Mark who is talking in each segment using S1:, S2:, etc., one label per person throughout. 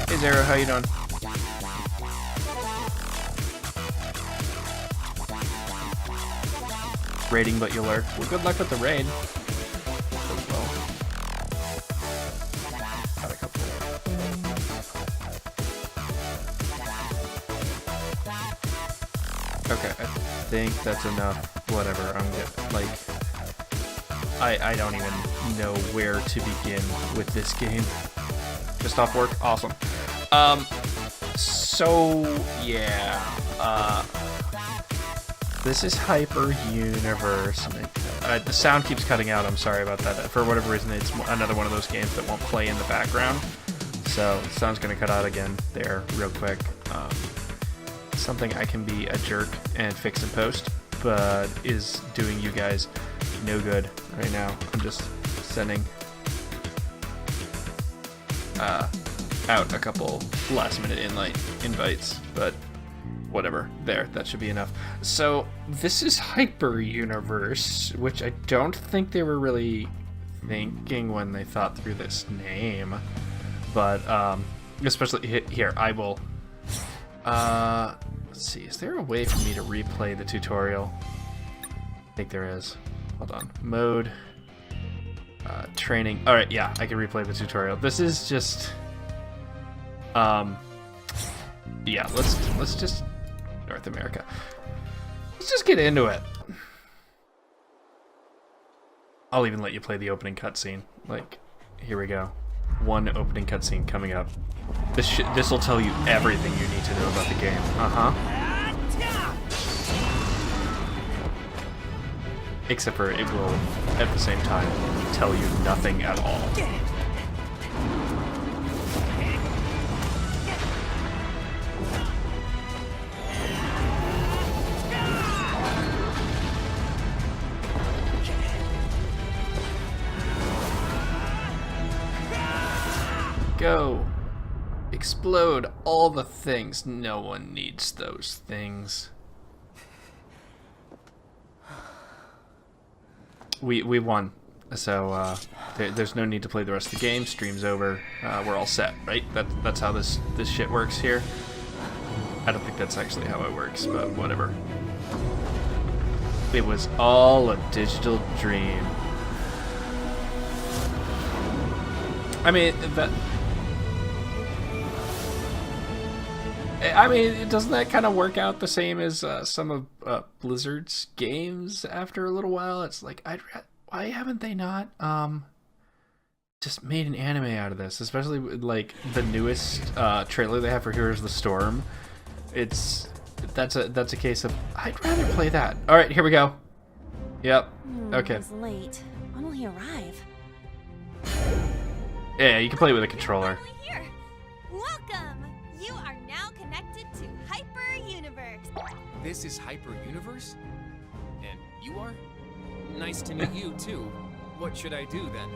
S1: Hey Zara, how you doing? Raiding, but you'll learn. Well, good luck with the raid. As well. Got a couple. Okay, I think that's enough. Whatever, I'm good. Like, I don't even know where to begin with this game. Just off work? Awesome. So, yeah. This is Hyper Universe. The sound keeps cutting out. I'm sorry about that. For whatever reason, it's another one of those games that won't play in the background. So, the sound's going to cut out again there real quick. Something I can be a jerk and fix in post, but is doing you guys no good right now. I'm just sending out a couple last minute invites, but whatever. There, that should be enough. So this is Hyper Universe, which I don't think they were really thinking when they thought through this name, but especially here, I will let's see, is there a way for me to replay the tutorial? I think there is. Hold on. Mode. Training. Alright, yeah, I can replay the tutorial. This is just... yeah, let's just... North America. Let's just get into it. I'll even let you play the opening cutscene. Like, here we go. One opening cutscene coming up. This will tell you everything you need to know about the game. Except for it will, at the same time, tell you nothing at all. Go! Explode all the things. No one needs those things. We won, so there's no need to play the rest of the game. Stream's over. We're all set, right? That's how this shit works here. I don't think that's actually how it works, but whatever. It was all a digital dream. I mean doesn't that kind of work out the same as some of Blizzard's games after a little while? It's like, why haven't they not just made an anime out of this? Especially with, like, the newest trailer they have for Heroes of the Storm. That's a case of, I'd rather play that. All right, here we go. Yep. Okay.
S2: It's late. When will he arrive?
S1: Yeah, you can play it with a controller.
S2: Finally here. Welcome. You are now connected to Hyper Universe.
S3: this is Hyper Universe? And you are? Nice to meet you, too. What should I do, then?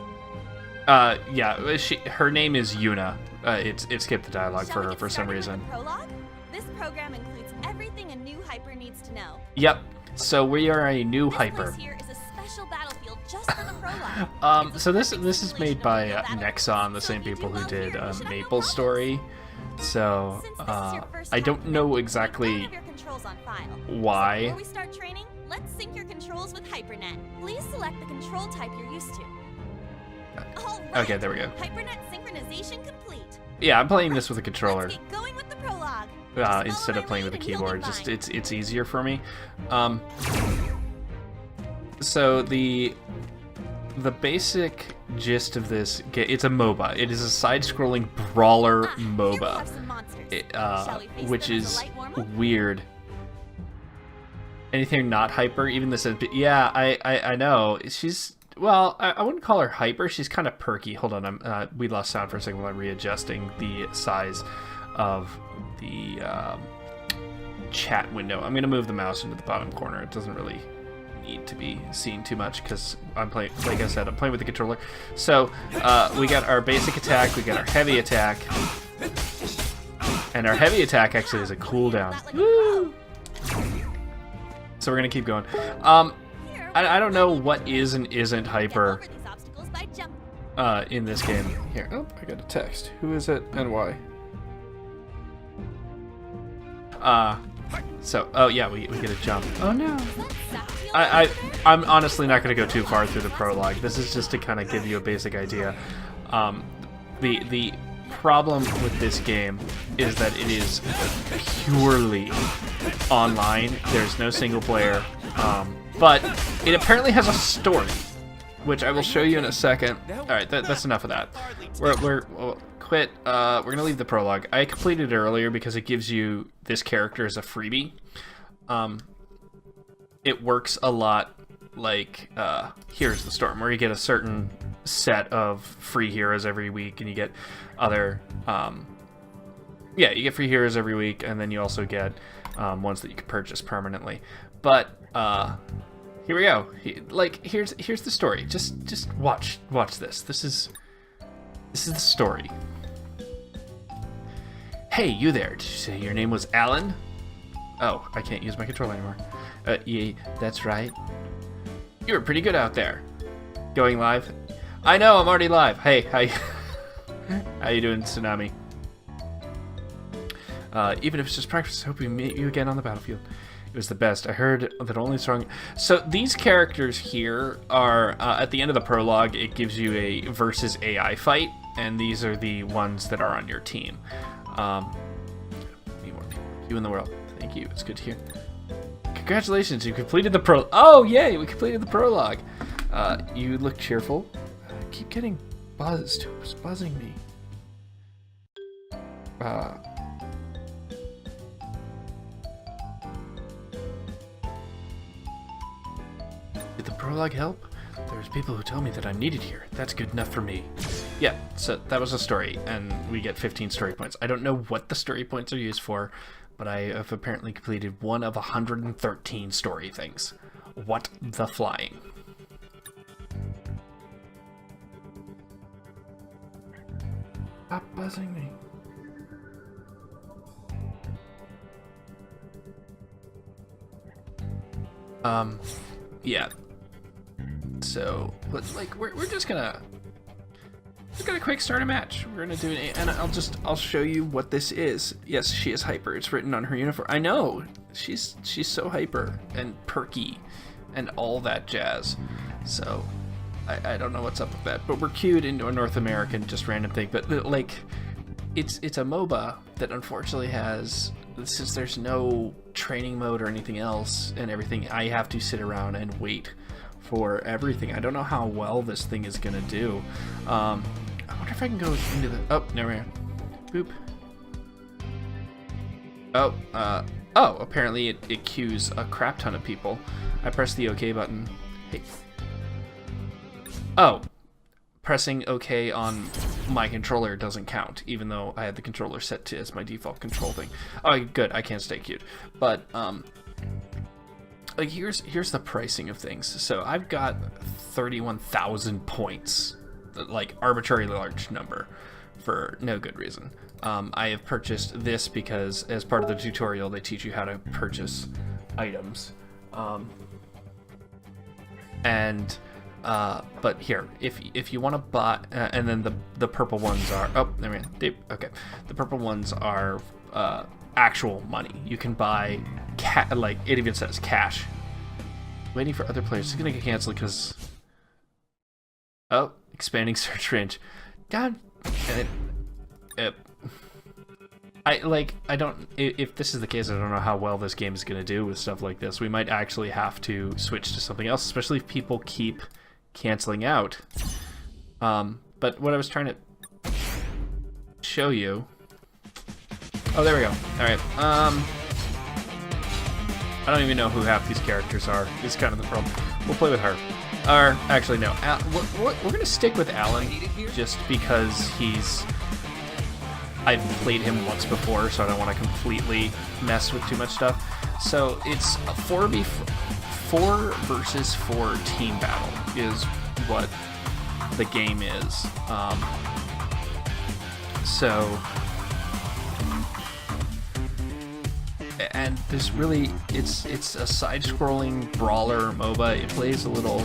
S1: Yeah, her name is Yuna. It skipped the dialogue for her for some reason.
S2: Prologue? This program includes everything a new Hyper needs to know.
S1: Yep. So we are a new
S2: This
S1: Hyper.
S2: place here is a special battlefield just for the prologue.
S1: So this is made by Nexon, the same people who did Maple Story. So I don't know exactly why.
S2: Before we start training, let's sync your controls with HyperNet. Please select the control type you're used to. All right.
S1: Okay, there we go.
S2: HyperNet synchronization complete.
S1: Yeah, I'm playing this with a controller
S2: Let's get going with the prologue.
S1: instead of playing with a keyboard. Just it's easier for me. So the basic gist of this game, it's a MOBA. It is a side-scrolling brawler MOBA, which is weird. Anything not hyper, even this. Yeah, I know. She's, well, I wouldn't call her hyper. She's kind of perky. Hold on, we lost sound for a second while I'm readjusting the size of the chat window. I'm gonna move the mouse into the bottom corner. It doesn't really need to be seen too much because I'm playing, like I said, I'm playing with the controller. So we got our basic attack, we got our heavy attack, and our heavy attack actually has a cooldown. Woo! So we're gonna keep going. I don't know what is and isn't hyper in this game. Here, oh, I got a text. Who is it and why? So, oh yeah, we get a jump. Oh no. I'm honestly not going to go too far through the prologue. This is just to kind of give you a basic idea. The problem with this game is that it is purely online. There's no single player, but it apparently has a story, which I will show you in a second. All right, that's enough of that. We'll quit. We're gonna leave the prologue. I completed it earlier because it gives you this character as a freebie. It works a lot like Here's the Storm, where you get a certain set of free heroes every week, and you get other, yeah, you get free heroes every week, and then you also get ones that you can purchase permanently. But here we go. Here's the story. Just watch this. This is the story. Hey, you there? Did you say your name was Alan? Oh, I can't use my controller anymore. Yeah, that's right. You were pretty good out there. Going live? I know, I'm already live. Hey, how you doing, Tsunami? Even if it's just practice, I hope we meet you again on the battlefield. It was the best. I heard that only strong... So these characters here are, at the end of the prologue, it gives you a versus AI fight, and these are the ones that are on your team. Need more people like you in the world. Thank you. It's good to hear. Congratulations, you completed the Oh, yay, we completed the prologue. You look cheerful. Keep getting buzzed. Who's buzzing me? Did the prologue help? There's people who tell me that I'm needed here. That's good enough for me. Yeah, so that was a story, and we get 15 story points. I don't know what the story points are used for, but I have apparently completed one of 113 story things. What the flying? Stop buzzing me. Yeah. So, we're just gonna quick start a match. We're gonna do it, and I'll show you what this is. Yes, she is hyper. It's written on her uniform. I know. She's so hyper and perky and all that jazz. So I don't know what's up with that, but we're queued into a North American just random thing. But like, it's a MOBA that unfortunately has, since there's no training mode or anything else and everything, I have to sit around and wait for everything. I don't know how well this thing is gonna do. I wonder if I can go into the... Oh, never mind. Boop. Oh, apparently it queues a crap ton of people. I pressed the OK button. Hey. Oh, pressing OK on my controller doesn't count, even though I had the controller set to as my default control thing. Oh, good, I can't stay queued. But, like here's the pricing of things. So I've got 31,000 points, like arbitrarily large number, for no good reason. I have purchased this because as part of the tutorial they teach you how to purchase items, but here, if you want to buy, and then the purple ones are, oh, I mean, okay, the purple ones are actual money. You can buy, like it even says cash. Waiting for other players. It's gonna get canceled because, oh, expanding search range. God, I don't, if this is the case, I don't know how well this game is gonna do with stuff like this. We might actually have to switch to something else, especially if people keep canceling out. But what I was trying to show you, oh, there we go. All right. I don't even know who half these characters are. It's kind of the problem. We'll play with her. Or actually, no. We're gonna stick with Alan just because I've played him once before, so I don't want to completely mess with too much stuff. So it's a 4 versus 4 team battle is what the game is. And there's really, it's a side-scrolling brawler MOBA. It plays a little.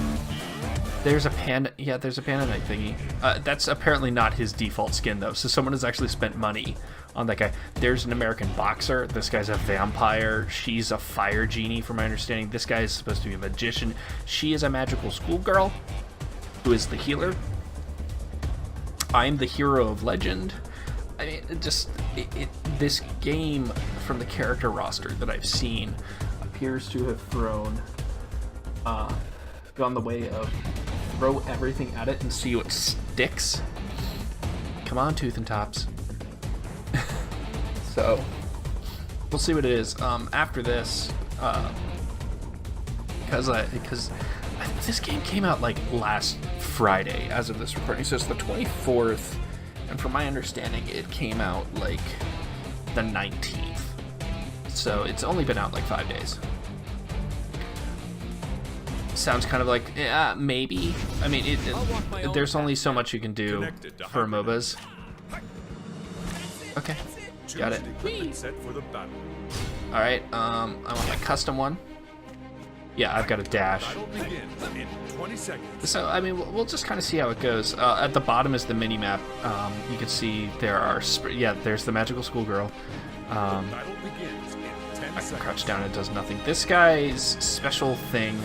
S1: There's a panda. Yeah, there's a panda knight thingy. That's apparently not his default skin though. So someone has actually spent money on that guy. There's an American boxer. This guy's a vampire. She's a fire genie, from my understanding. This guy is supposed to be a magician. She is a magical schoolgirl, who is the healer. I'm the hero of legend. I mean, this game, from the character roster that I've seen, appears to have gone the way of throw everything at it and see what sticks. Come on, Tooth and Tops. So, we'll see what it is. After this, because this game came out like last Friday as of this recording, so it's the 24th. And from my understanding, it came out like the 19th. So it's only been out like 5 days. Sounds kind of like, yeah, maybe. I mean, there's only so much you can do for MOBAs. Okay, got it. Alright, I want my custom one. Yeah, I've got a dash. So, I mean, we'll just kind of see how it goes. At the bottom is the mini-map. You can see there are... there's the magical schoolgirl. I can crouch down, it does nothing. This guy's special thing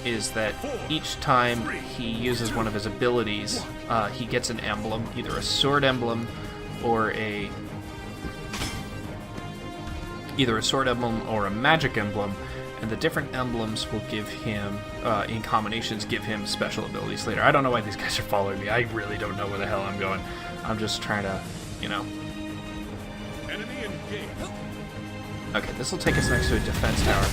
S1: is that each time he uses one of his abilities, he gets an emblem, either a sword emblem or a magic emblem. And the different emblems will give him, in combinations, give him special abilities later. I don't know why these guys are following me. I really don't know where the hell I'm going. I'm just trying to, you know. Okay, this will take us next to a defense tower.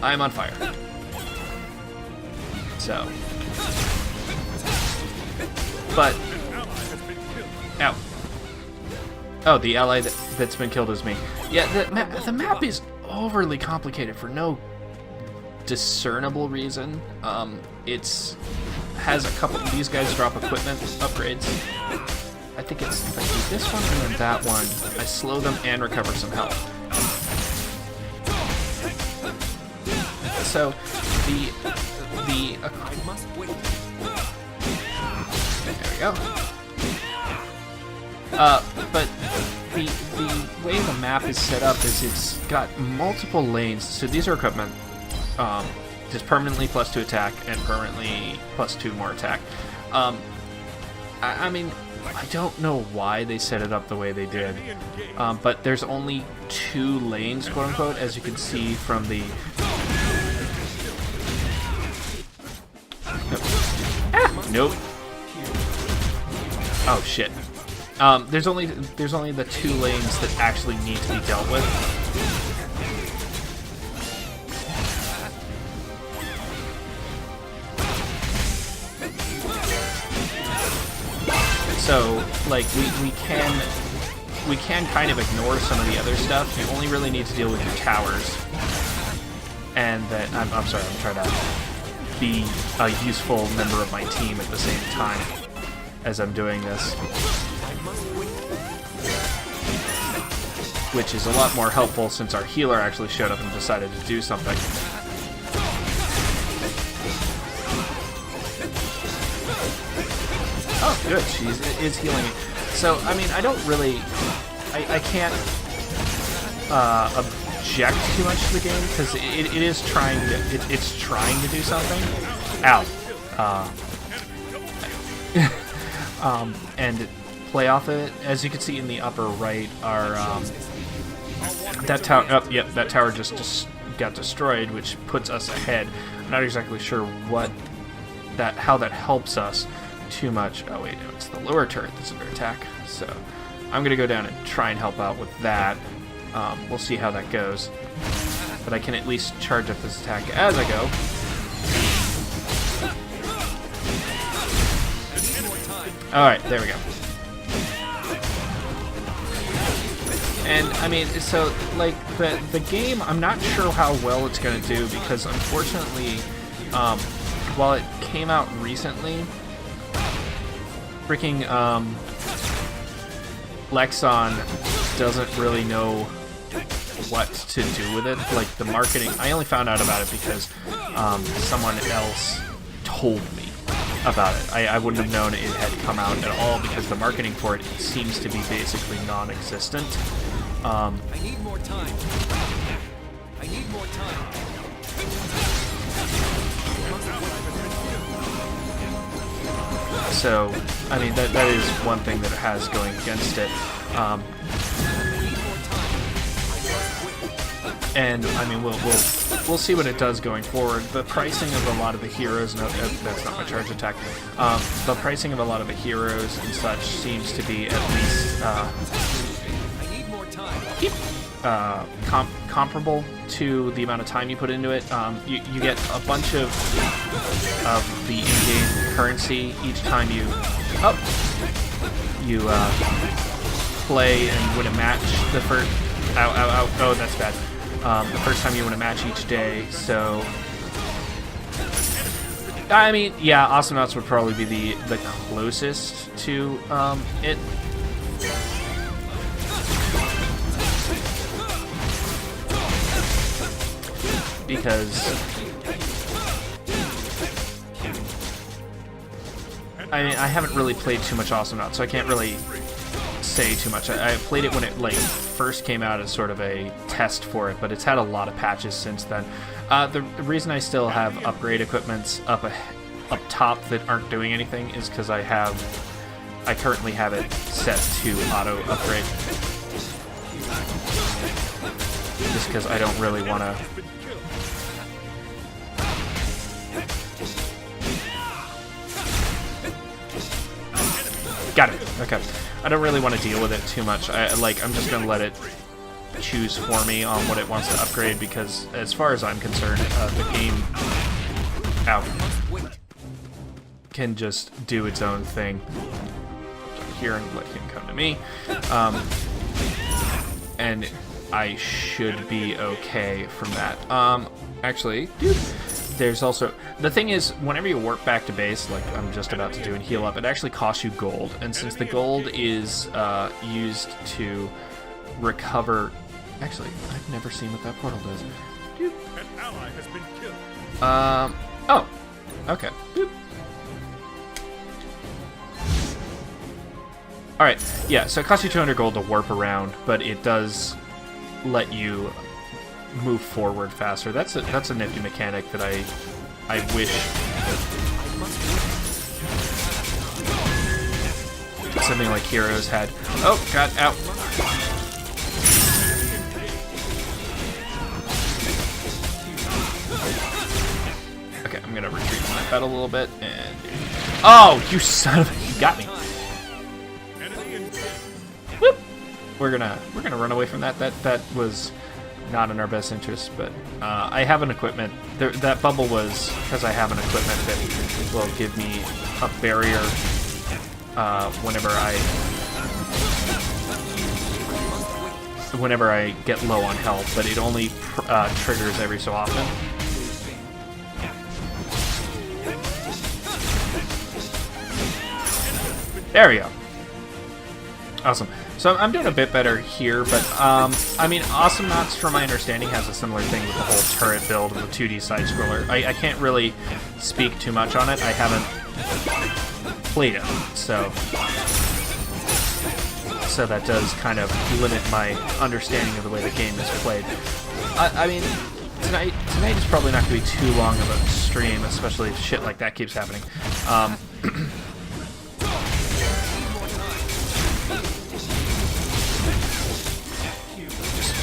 S1: I'm on fire. So. But. Ow. Oh, the ally that's been killed is me. Yeah, the map is overly complicated for no discernible reason. It's has a couple. These guys drop equipment upgrades. I think it's if I do this one and then that one, I slow them and recover some health. So the I must wait. There we go. But the way the map is set up is it's got multiple lanes. So these are equipment. Just permanently +2 attack and permanently +2 more attack. I mean, I don't know why they set it up the way they did. But there's only 2 lanes, quote unquote, as you can see from the... Nope. Oh shit. There's only the 2 lanes that actually need to be dealt with. So, like, we can kind of ignore some of the other stuff. You only really need to deal with your towers. And that, I'm sorry, I'm trying to be a useful member of my team at the same time as I'm doing this. Which is a lot more helpful since our healer actually showed up and decided to do something. Oh, good, she is healing me. So, I mean, I don't really... I can't object too much to the game, because it is trying to... It's trying to do something. Ow. And play off of it. As you can see in the upper right, our... that tower... Oh, yep, that tower just got destroyed, which puts us ahead. I'm not exactly sure how that helps us too much. Oh wait, no, it's the lower turret that's under attack. So I'm gonna go down and try and help out with that. We'll see how that goes. But I can at least charge up this attack as I go. Alright, there we go. And, I mean, so, like, the game, I'm not sure how well it's going to do, because, unfortunately, while it came out recently, freaking, Lexon doesn't really know what to do with it. Like, the marketing, I only found out about it because, someone else told me about it. I wouldn't have known it had come out at all, because the marketing for it seems to be basically non-existent.
S3: I need more time. I need more time.
S1: So, I mean, that is one thing that it has going against it. And I mean, we'll see what it does going forward. The pricing of a lot of the heroes, no, that's not my charge attack. The pricing of a lot of the heroes and such seems to be at least comparable to the amount of time you put into it. You get a bunch of the in-game currency each time you play and win a match. The first oh, that's bad. The first time you win a match each day. So I mean, yeah, Astronauts would probably be the closest to it. Because I mean, I haven't really played too much Astronauts, so I can't really say too much. I played it when it like first came out as sort of a test for it, but it's had a lot of patches since then. The reason I still have upgrade equipments up top that aren't doing anything is because I currently have it set to auto upgrade, just because I don't really want to. Got it. Okay. I don't really want to deal with it too much. I'm just gonna let it choose for me on what it wants to upgrade, because as far as I'm concerned, the game can just do its own thing. Jump here and let him come to me. And I should be okay from that. Actually, dude, there's also... The thing is, whenever you warp back to base, like I'm just about to do and heal up, it actually costs you gold. And since the gold is used to recover... Actually, I've never seen what that portal does. Dude.
S4: An ally has been killed.
S1: Oh. Okay. Boop. Alright, yeah, so it costs you 200 gold to warp around, but it does let you move forward faster. That's a nifty mechanic that I wish something like Heroes had. Oh, God, ow. Okay, I'm gonna retreat from my bed a little bit, and... Oh, you son of a... You got me. Whoop! We're gonna run away from that. That was not in our best interest, but I have an equipment. That bubble was because I have an equipment that will give me a barrier whenever I get low on health, but it only triggers every so often. There we go. Awesome. So I'm doing a bit better here, but I mean, Awesome Knots, from my understanding, has a similar thing with the whole turret build and the 2D side-scroller. I can't really speak too much on it. I haven't played it, so that does kind of limit my understanding of the way the game is played. I mean, tonight is probably not going to be too long of a stream, especially if shit like that keeps happening.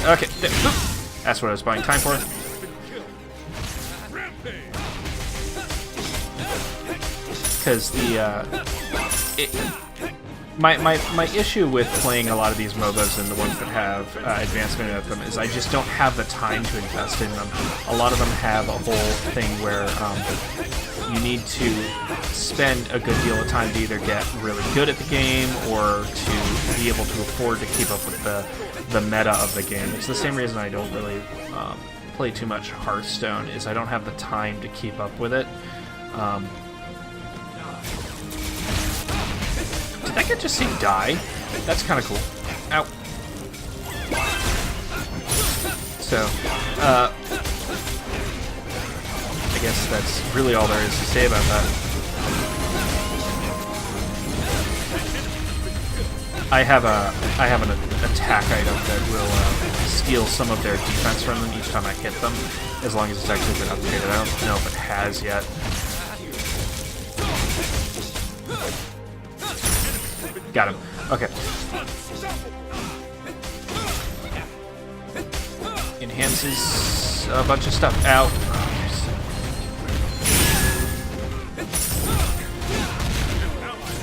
S1: Okay, that's what I was buying time for. Because my issue with playing a lot of these MOBAs and the ones that have advancement in them is I just don't have the time to invest in them. A lot of them have a whole thing where you need to spend a good deal of time to either get really good at the game or to be able to afford to keep up with the meta of the game. It's the same reason I don't really play too much Hearthstone, is I don't have the time to keep up with it. Did that guy just say die? That's kind of cool. Ow. So, I guess that's really all there is to say about that. I have an attack item that will steal some of their defense from them each time I hit them, as long as it's actually been upgraded. I don't know if it has yet. Got him. Okay. Enhances a bunch of stuff. Ow.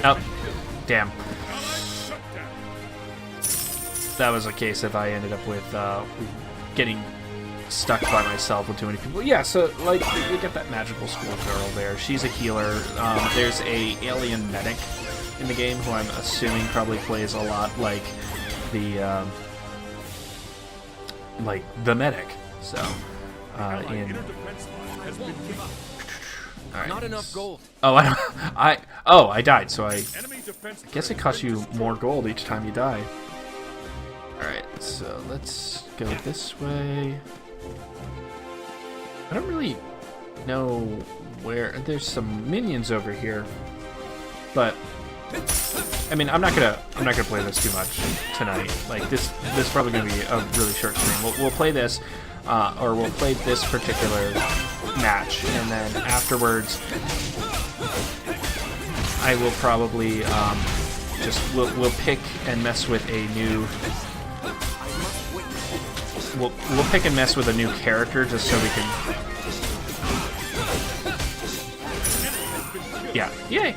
S1: Oh, damn. That was a case if I ended up with getting stuck by myself with too many people. Yeah, so like you get that magical schoolgirl there. She's a healer. There's a alien medic in the game who I'm assuming probably plays a lot like the medic. So in. Right.
S3: Not enough gold.
S1: Oh, I died. So I guess it costs you more gold each time you die. All right, so let's go this way. I don't really know where. There's some minions over here, but I mean, I'm not gonna play this too much tonight. Like this is probably gonna be a really short stream. We'll play this. Or we'll play this particular match, and then afterwards, I will probably we'll pick and mess with a new. We'll pick and mess with a new character just so we can. Yeah, yay,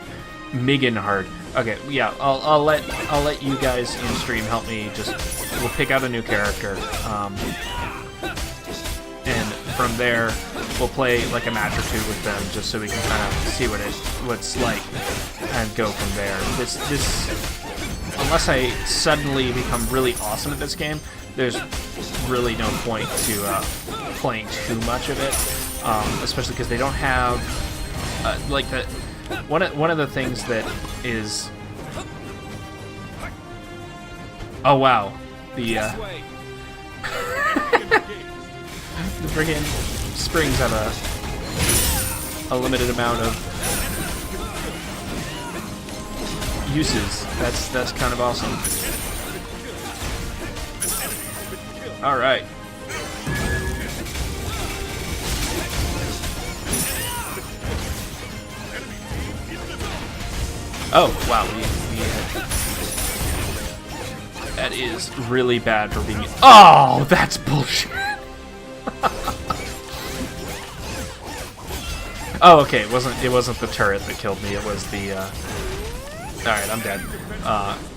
S1: Megan Hard. Okay, yeah, I'll let you guys in stream help me. We'll pick out a new character. And from there, we'll play like a match or two with them, just so we can kind of see what's like, and go from there. This, unless I suddenly become really awesome at this game, there's really no point to playing too much of it, especially because they don't have like the one of the things that is. Oh wow, the the friggin' springs have a limited amount of uses. That's kind of awesome. All right. Oh wow, that is really bad for being. Oh, that's bullshit. Oh, okay. It wasn't the turret that killed me. It was the. All right, I'm dead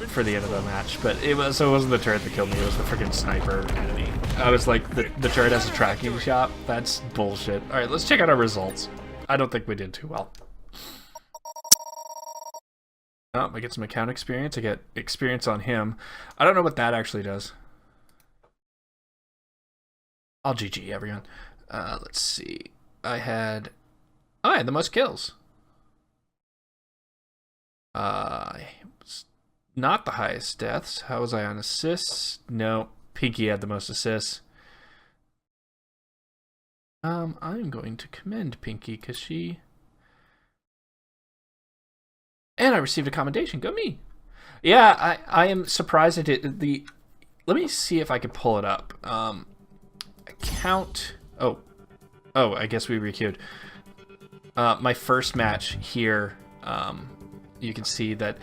S1: for the end of the match. But it wasn't the turret that killed me. It was the freaking sniper enemy. I was like, the turret has a tracking shot. That's bullshit. All right, let's check out our results. I don't think we did too well. Oh, I get some account experience. I get experience on him. I don't know what that actually does. I'll GG everyone. Let's see. I had the most kills. Not the highest deaths. How was I on assists? No, Pinky had the most assists. I'm going to commend Pinky because she... And I received a commendation. Go me. Yeah, I am surprised I did the... Let me see if I could pull it up. Account... Oh, I guess we requeued. My first match here, you can see that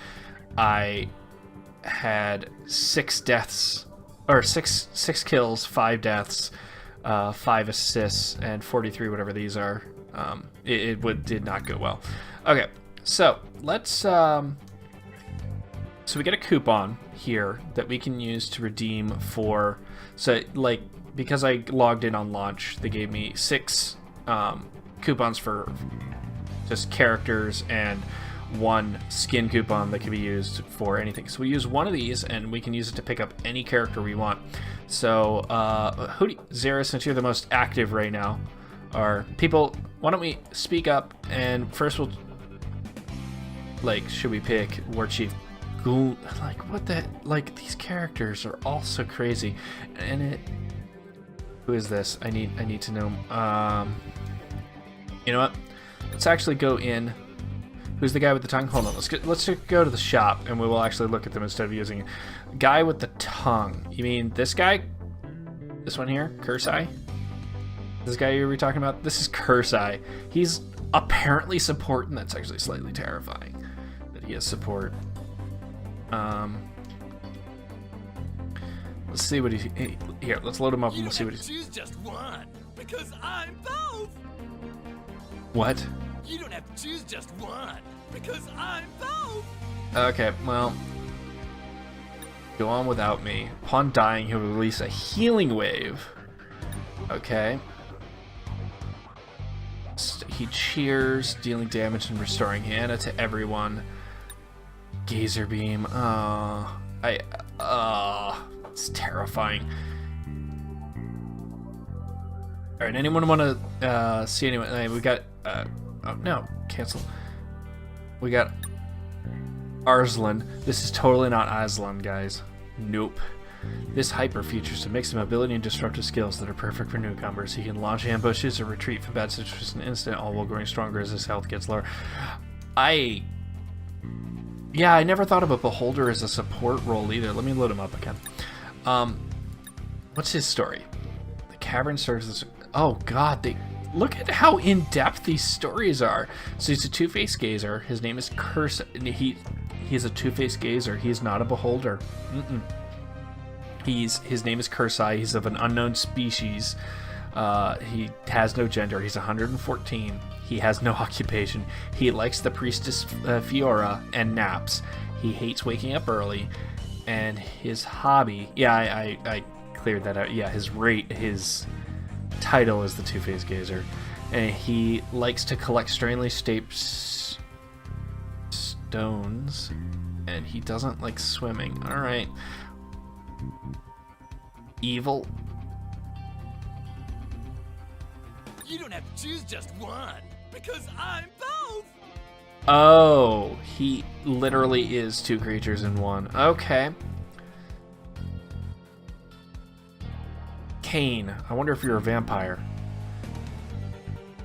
S1: I had 6 deaths, or six kills, 5 deaths, 5 assists, and 43 whatever these are. It did not go well. Okay, so let's so we get a coupon here that we can use to redeem for, so like, because I logged in on launch, they gave me 6 coupons for just characters and 1 skin coupon that can be used for anything. So we use one of these and we can use it to pick up any character we want. So Zara, since you're the most active right now, are people, why don't we speak up, and first we'll, like, should we pick War Chief Goon? Like, what the, like, these characters are all so crazy. And who is this? I need to know. You know what? Let's actually go in. Who's the guy with the tongue? Hold on. Let's just go to the shop and we will actually look at them instead of using guy with the tongue. You mean this guy? This one here? Kursai? This guy you were talking about? This is Kursai. He's apparently support, and that's actually slightly terrifying that he has support. Let's see what he here. Let's load him up and we'll see what he.
S4: Choose just one, because I'm both.
S1: What?
S4: You don't have to choose just one, because I'm both.
S1: Okay, well, go on without me. Upon dying, he'll release a healing wave. Okay. He cheers, dealing damage and restoring mana to everyone. Gazer beam. It's terrifying. All right, anyone want to see anyone? We got. Oh no, cancel. We got Arslan. This is totally not Aslan, guys. Nope. This hyper features a mix of mobility and disruptive skills that are perfect for newcomers. He can launch ambushes or retreat from bad situations in an instant, all while growing stronger as his health gets lower. I never thought of a Beholder as a support role either. Let me load him up again. What's his story? The cavern serves as... Oh god, look at how in-depth these stories are. So he's a two-faced gazer. His name is Curse. He's a two-faced gazer. He's not a beholder. His name is Kursai. He's of an unknown species. He has no gender. He's 114. He has no occupation. He likes the priestess Fiora and naps. He hates waking up early. And his hobby... Yeah, I cleared that out. Yeah, his title is the Two-Faced Gazer. And he likes to collect strangely shaped stones. And he doesn't like swimming. Alright. Evil.
S4: You don't have to choose just one, because I'm both.
S1: Oh, he literally is 2 creatures in one. Okay. Kane. I wonder if you're a vampire.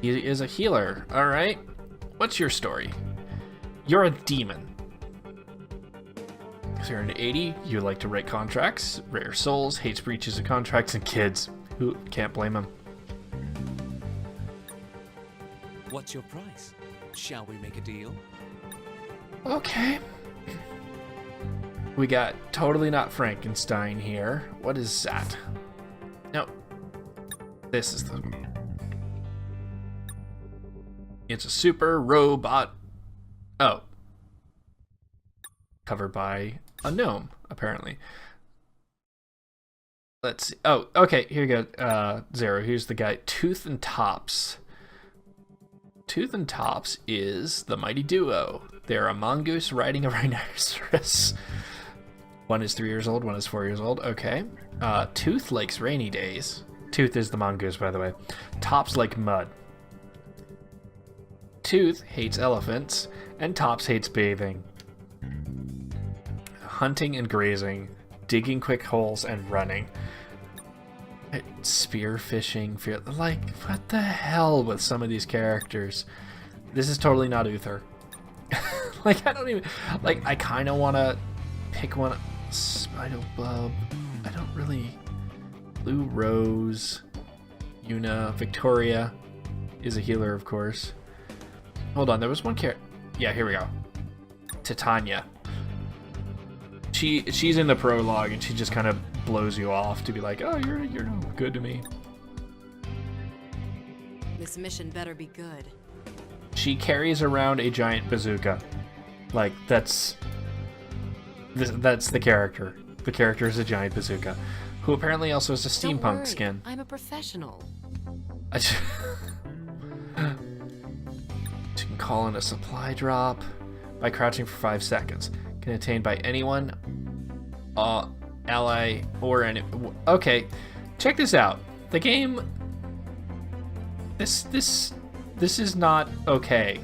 S1: He is a healer. All right. What's your story? You're a demon. So you're an 80. You like to write contracts, rare souls, hates breaches of contracts, and kids. Who can't blame him.
S3: What's your price? Shall we make a deal?
S1: Okay. We got Totally Not Frankenstein here. What is that? No. This is the... It's a super robot. Oh. Covered by a gnome, apparently. Let's see. Oh, okay. Here you go. Zero. Here's the guy. Tooth and Tops. Tooth and Tops is the mighty duo. They're a mongoose riding a rhinoceros. One is 3 years old, one is 4 years old. Okay. Tooth likes rainy days. Tooth is the mongoose, by the way. Tops like mud. Tooth hates elephants, and Tops hates bathing. Hunting and grazing, digging quick holes, and running. Spear fishing, like, what the hell with some of these characters? This is totally not Uther. Like, I don't even, like, I kind of want to pick one. Spidobub. I don't really. Blue Rose. Yuna. Victoria is a healer, of course. Hold on, there was one character. Yeah, here we go. Titania. She's in the prologue, and she just kind of blows you off to be like, oh, you're no good to me.
S5: This mission better be good.
S1: She carries around a giant bazooka. Like, that's the character. The character is a giant bazooka, who apparently also has a
S5: Don't
S1: steampunk
S5: worry,
S1: skin.
S5: I'm a professional.
S1: She can call in a supply drop by crouching for 5 seconds. Can attain by anyone, ally, or any. Okay, check this out. The game. This is not okay.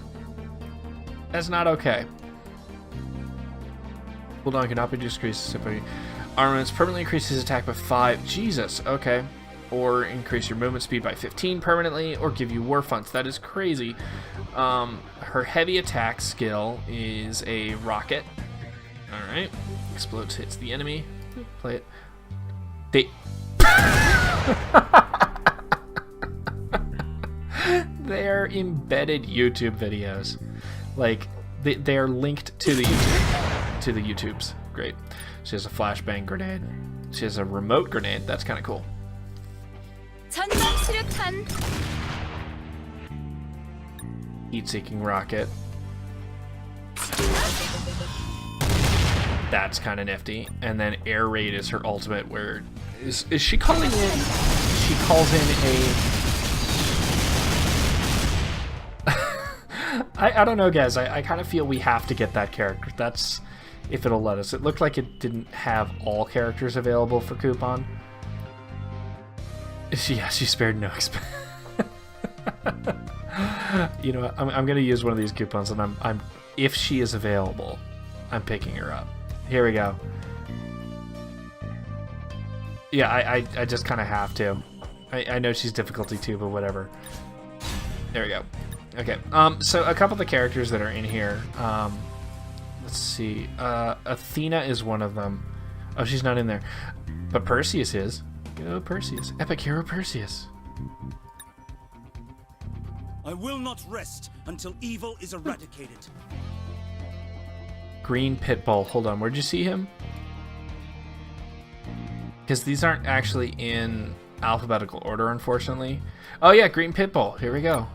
S1: That's not okay. Cooldown cannot be decreased. Armaments permanently increases attack by 5. Jesus. Okay. Or increase your movement speed by 15 permanently, or give you war funds. That is crazy. Her heavy attack skill is a rocket. All right. Explodes, hits the enemy. Play it. They're embedded YouTube videos. Like, they're linked to the YouTubes. Great. She has a flashbang grenade. She has a remote grenade. That's kind of cool.
S2: 전방 수류탄.
S1: Heat-seeking rocket. That's kind of nifty. And then air raid is her ultimate. Where is she calling in? She calls in a. I don't know, guys. I kind of feel we have to get that character. That's if it'll let us. It looked like it didn't have all characters available for coupon. Yeah, she spared no expense. You know what? I'm gonna use one of these coupons, and I'm if she is available, I'm picking her up. Here we go. Yeah, I just kind of have to. I know she's difficulty 2, but whatever. There we go. Okay. So a couple of the characters that are in here. Let's see. Athena is one of them. Oh, she's not in there. But Perseus is. Go Perseus. Epic hero Perseus.
S6: I will not rest until evil is eradicated.
S1: Green Pitbull. Hold on, where'd you see him? Because these aren't actually in alphabetical order, unfortunately. Oh yeah, Green Pitbull. Here we go.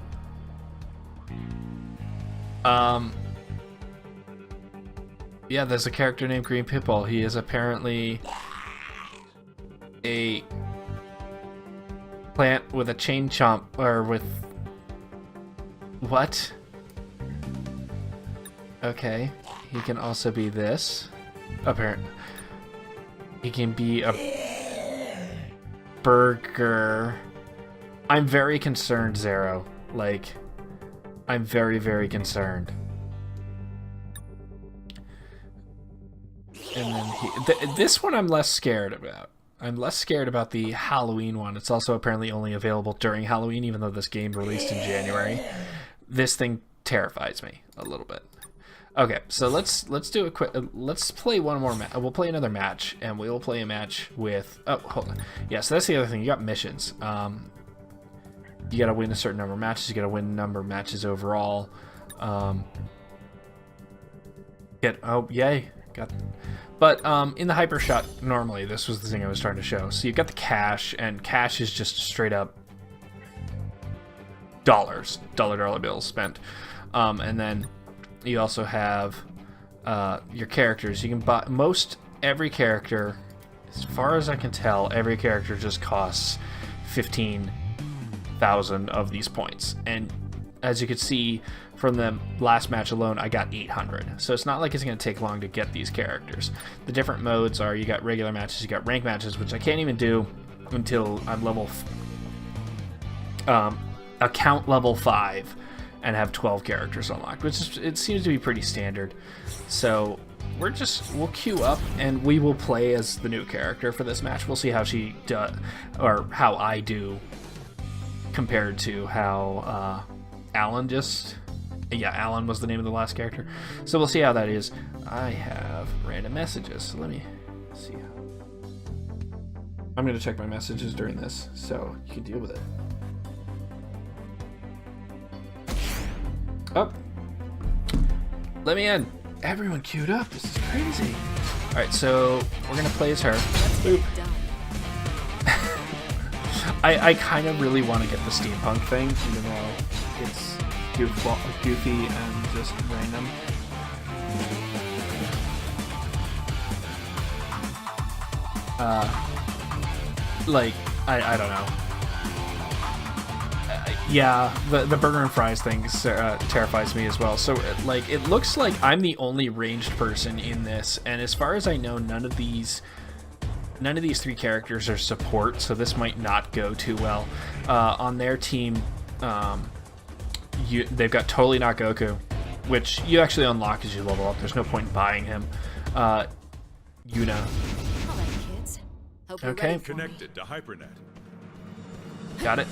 S1: Yeah, there's a character named Green Pitbull. He is apparently a plant with a chain chomp, or with what? Okay, he can also be this. Apparently, he can be a burger. I'm very concerned, Zero. Like, I'm very, very concerned. And then this one I'm less scared about. I'm less scared about the Halloween one. It's also apparently only available during Halloween, even though this game released in January. This thing terrifies me a little bit. Okay, so let's do a quick. Let's play one more match. We'll play another match, and we will play a match with. Oh, hold on. Yeah, so that's the other thing. You got missions. You got to win a certain number of matches. You got to win a number of matches overall. Yay! But in the hyper shot, normally this was the thing I was trying to show. So you've got the cash, and cash is just straight up dollar bills spent. And then you also have your characters. You can buy every character, as far as I can tell, every character just costs 15,000 of these points. And as you could see from the last match alone, I got 800. So it's not like it's going to take long to get these characters. The different modes are, you got regular matches, you got rank matches, which I can't even do until I'm level account level 5 and have 12 characters unlocked, which is, it seems to be pretty standard. So we'll queue up and we will play as the new character for this match. We'll see how she does, or how I do compared to how Alan Alan was the name of the last character. So we'll see how that is. I have random messages, so let me see. I'm going to check my messages during this, so you can deal with it. Oh, let me in. Everyone queued up. This is crazy. All right, so we're going to play as her. Boop. I kind of really want to get the steampunk thing, even though it's goofy and just random. I don't know. Yeah, the burger and fries thing terrifies me as well. So, like, it looks like I'm the only ranged person in this, and as far as I know, none of these 3 characters are support, so this might not go too well. On their team, they've got Totally Not Goku, which you actually unlock as you level up. There's no point in buying him. Yuna. Okay.
S7: Connected to HyperNet.
S1: Got it.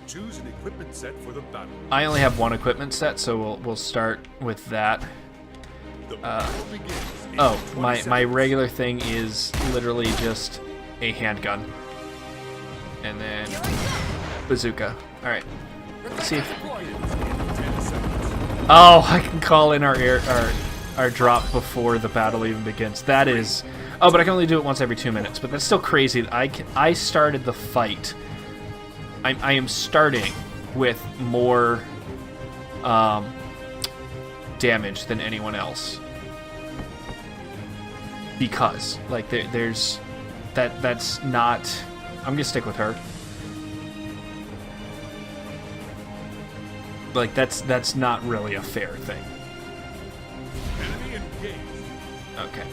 S7: Choose an equipment set for the battle.
S1: I only have 1 equipment set, so we'll start with that.
S7: The battle begins in
S1: Oh,
S7: 20
S1: my
S7: seconds.
S1: regular thing is literally just a handgun. And then bazooka. Alright. Let's see if...
S7: 10 seconds.
S1: Oh, I can call in our drop before the battle even begins. That is... Oh, but I can only do it once every 2 minutes. But that's still crazy. I started the fight. I am starting with more damage than anyone else. Because, like, there's... That's not... I'm gonna stick with her. Like, that's not really a fair thing.
S7: Enemy engaged.
S1: Okay.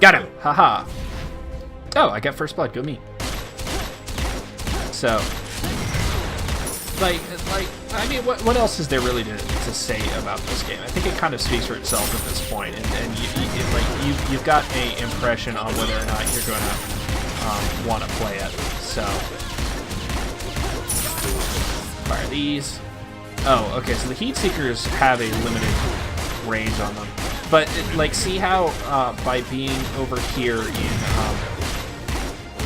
S1: Got him! Haha. Oh, I got first blood. Go me. So, like, I mean, what else is there really to say about this game? I think it kind of speaks for itself at this point, and you've got an impression on whether or not you're going to want to play it. So, fire these. Oh, okay. So the heat seekers have a limited range on them, but like, see how by being over here in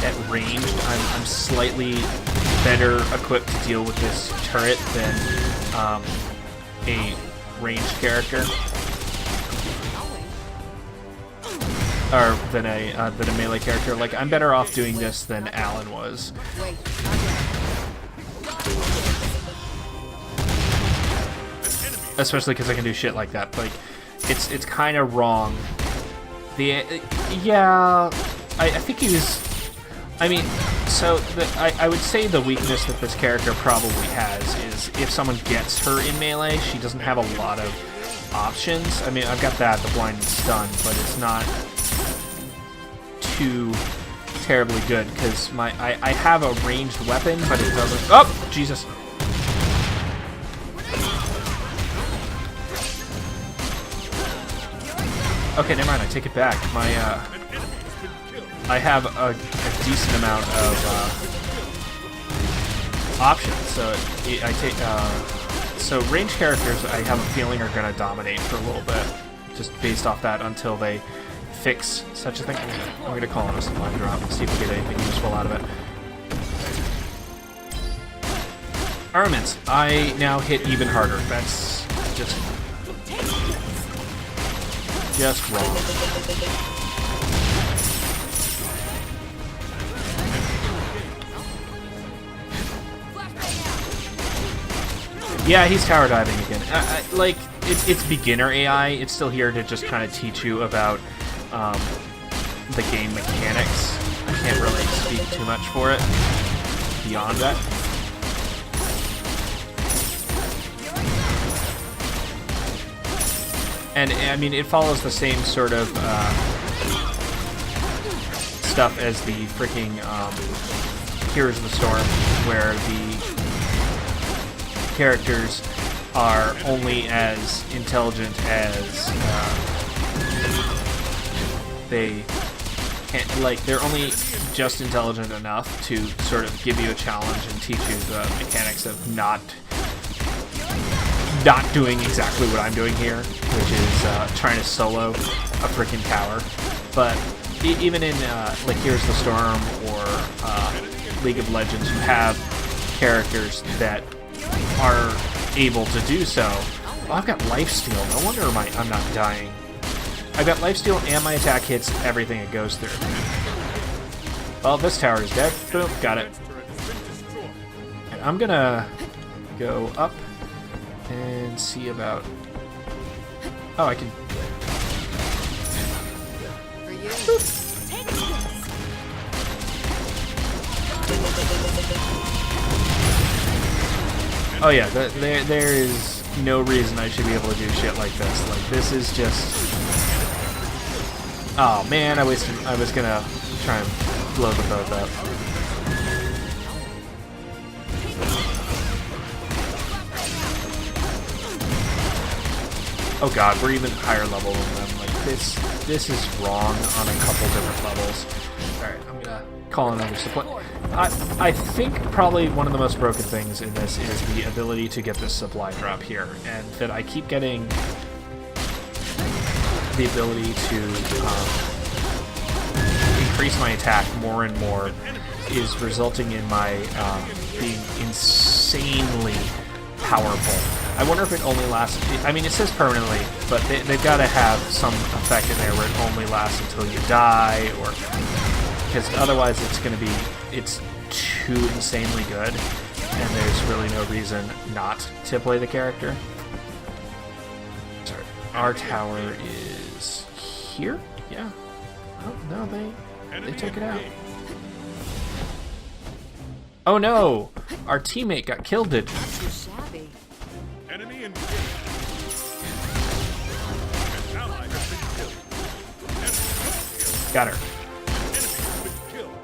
S1: at range, I'm slightly better equipped to deal with this turret than a ranged character, or than a melee character. Like, I'm better off doing this than Alan was. Especially because I can do shit like that. Like, it's kind of wrong. Yeah, I think he was. I mean, so I would say the weakness that this character probably has is if someone gets her in melee, she doesn't have a lot of options. I mean, I've got that, the blind and stun, but it's not too terribly good because I have a ranged weapon, but it doesn't. Oh, Jesus. Okay, never mind. I take it back. I have a decent amount of options, so I take. So ranged characters, I have a feeling, are going to dominate for a little bit, just based off that until they fix such a thing. I'm gonna call on a supply drop and see if we get anything useful out of it. Armaments. I now hit even harder. That's just wrong. Yeah, he's tower diving again. Like, it's beginner AI. It's still here to just kind of teach you about the game mechanics. I can't really speak too much for it beyond that. And, I mean, it follows the same sort of stuff as the freaking Heroes of the Storm, where the characters are only as intelligent as they can. Like, they're only just intelligent enough to sort of give you a challenge and teach you the mechanics of not doing exactly what I'm doing here, which is trying to solo a freaking tower. But even in like Heroes of the Storm or League of Legends, you have characters that are able to do so. Oh, I've got lifesteal. No wonder I'm not dying. I've got lifesteal and my attack hits everything it goes through. Well, this tower is dead. Boom, got it. And I'm gonna go up and see about... Oh, I can...
S5: For you.
S2: Take this.
S1: Oh yeah, there is no reason I should be able to do shit like this. Like, this is just... Oh man, I was gonna try and blow the both up. Oh god, we're even higher level than them. Like, this is wrong on a couple different levels. Alright, I'm gonna call another supply. I think probably one of the most broken things in this is the ability to get this supply drop here, and that I keep getting the ability to increase my attack more and more is resulting in my being insanely powerful. I wonder if it only lasts... I mean, it says permanently, but they've got to have some effect in there where it only lasts until you die, or... Because otherwise it's going to be... It's too insanely good, and there's really no reason not to play the character. Sorry. Our tower is here? Yeah. Oh, no, they took it out. Oh no! Our teammate got killed,
S5: Too shabby.
S7: Enemy engaged. An ally has been killed.
S1: Got her.
S7: Enemy has been killed.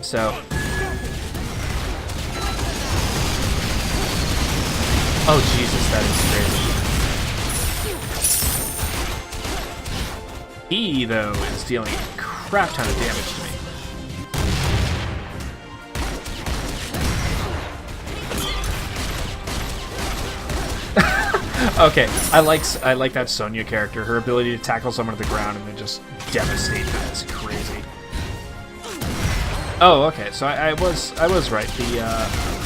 S1: So... Oh Jesus, that is crazy. He, though, is dealing a crap ton of damage to me. Okay, I like that Sonya character. Her ability to tackle someone to the ground and then just devastate them is crazy. Oh, okay. So I was right.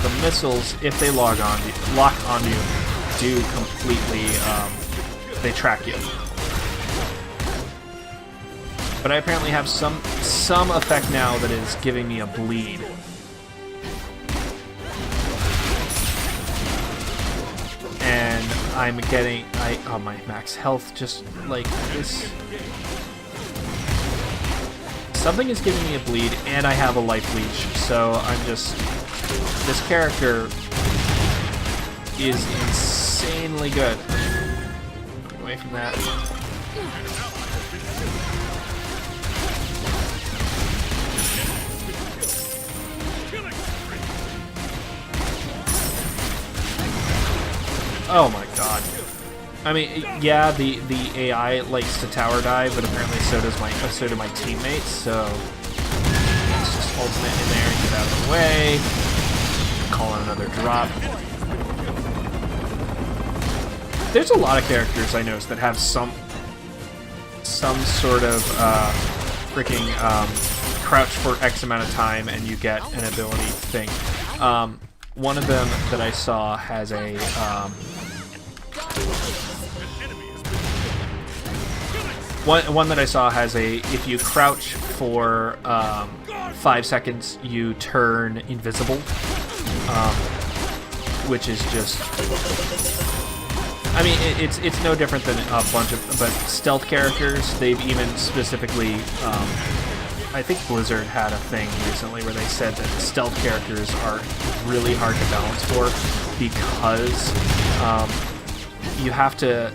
S1: The missiles, if they lock onto you, do completely they track you. But I apparently have some effect now that is giving me a bleed. And I'm getting my max health just like this. Something is giving me a bleed, and I have a life leech, so I'm just... This character is insanely good. Get away from that. Oh my god. I mean, yeah, the AI likes to tower dive, but apparently so do my teammates. So let's just ultimate in there and get out of the way. Call in another drop. There's a lot of characters I noticed that have some sort of freaking crouch for X amount of time, and you get an ability thing. One of them that I saw has a one that I saw has a, if you crouch for 5 seconds, you turn invisible. which is just, I mean, it's no different than a bunch of, but stealth characters, they've even specifically, I think Blizzard had a thing recently where they said that stealth characters are really hard to balance for because you have to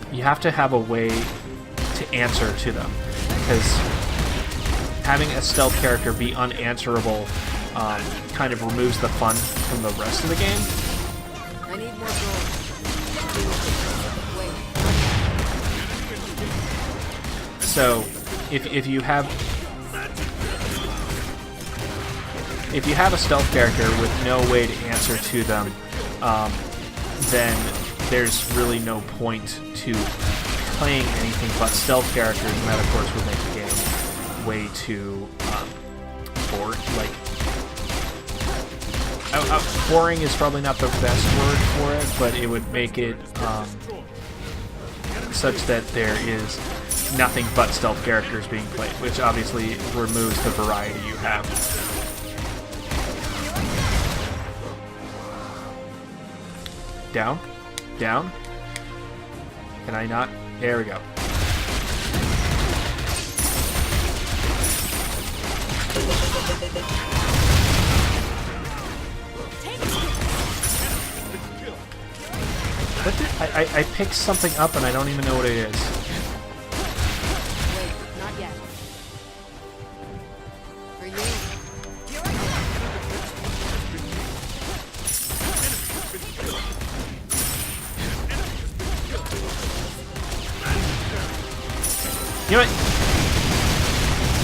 S1: have a way to answer to them, because having a stealth character be unanswerable kind of removes the fun from the rest of the game.
S5: I need more gold. Wait.
S1: So if you have a stealth character with no way to answer to them, then there's really no point to playing anything but stealth characters, and that of course would make the game way too boring. Like, boring is probably not the best word for it, but it would make it such that there is nothing but stealth characters being played, which obviously removes the variety you have. Down? Down? Can I not? There we go. What did I picked something up and I don't even know what it is.
S5: Wait, not yet. For you.
S1: You know what?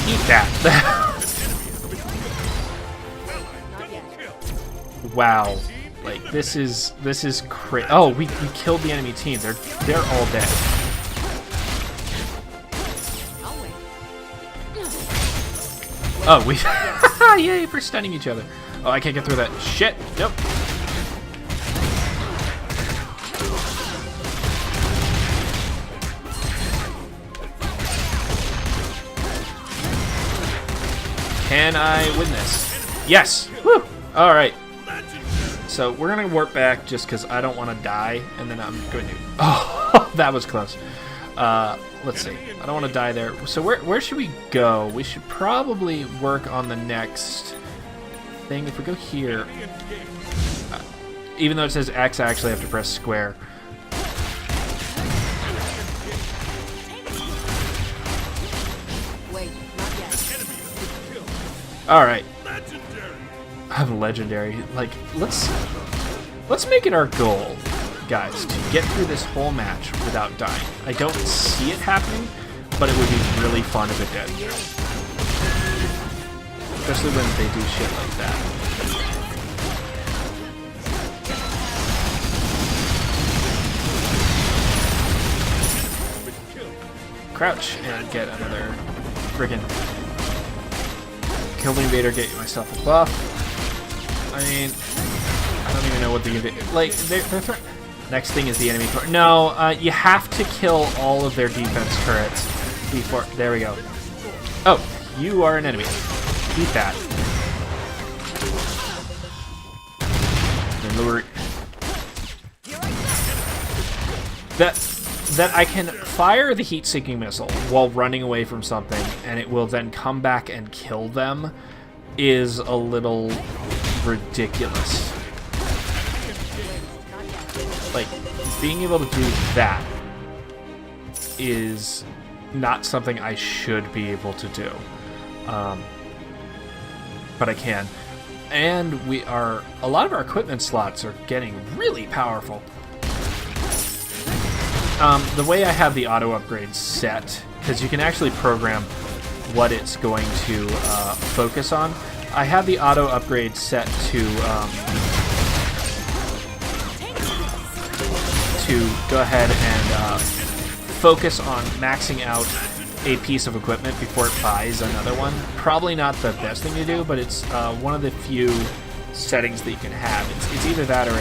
S1: Eat that.
S5: Not yet.
S1: Wow. Like, this is crazy. Oh, we killed the enemy team. They're all dead.
S5: I'll wait.
S1: Oh, we yay for stunning each other. Oh, I can't get through that. Shit. Nope. Can I win this? Yes! Woo! Alright. So we're going to warp back just because I don't want to die, and then I'm going to... Oh, that was close. Let's see. I don't want to die there. So where should we go? We should probably work on the next thing. If we go here... even though it says X, I actually have to press square.
S5: Wait, not yet.
S1: Alright. I'm legendary. Like, let's make it our goal, guys, to get through this whole match without dying. I don't see it happening, but it would be really fun if it did. Especially when they do shit like that. Crouch and get another friggin' kill the invader, get myself a buff. I mean, I don't even know what the like. They're next thing is the enemy turret. No, you have to kill all of their defense turrets before. There we go. Oh, you are an enemy. Eat that. And lure. That I can fire the heat-seeking missile while running away from something, and it will then come back and kill them, is a little ridiculous. Like, being able to do that is not something I should be able to do. But I can. And a lot of our equipment slots are getting really powerful. The way I have the auto upgrades set, because you can actually program what it's going to focus on. I have the auto upgrade set to go ahead and focus on maxing out a piece of equipment before it buys another one. Probably not the best thing to do, but it's one of the few settings that you can have. It's either that or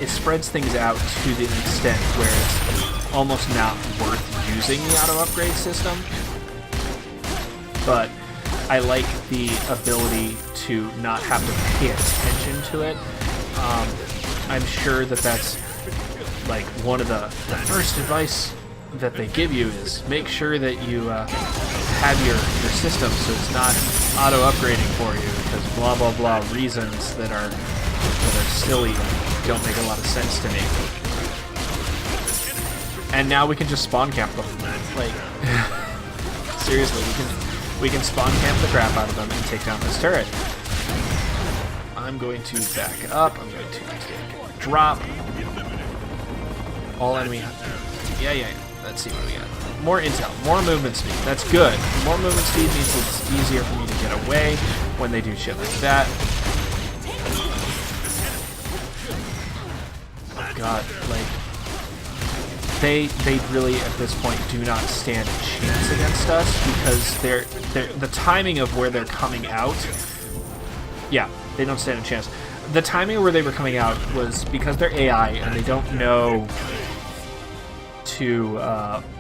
S1: it spreads things out to the extent where it's almost not worth using the auto upgrade system. But I like the ability to not have to pay attention to it I'm sure that that's like one of the first advice that they give you is make sure that you have your system so it's not auto upgrading for you because blah blah blah reasons that are silly and don't make a lot of sense to me. And now we can just spawn camp them. Like seriously, we can spawn camp the crap out of them and take down this turret. I'm going to back up. I'm going to take a drop. All enemy. Yeah. Let's see what we got. More intel, more movement speed. That's good. More movement speed means it's easier for me to get away when they do shit like that. Oh god, like they really at this point do not stand a chance against us because they're the timing of where they're coming out. Yeah, they don't stand a chance. The timing of where they were coming out was because they're AI and they don't know to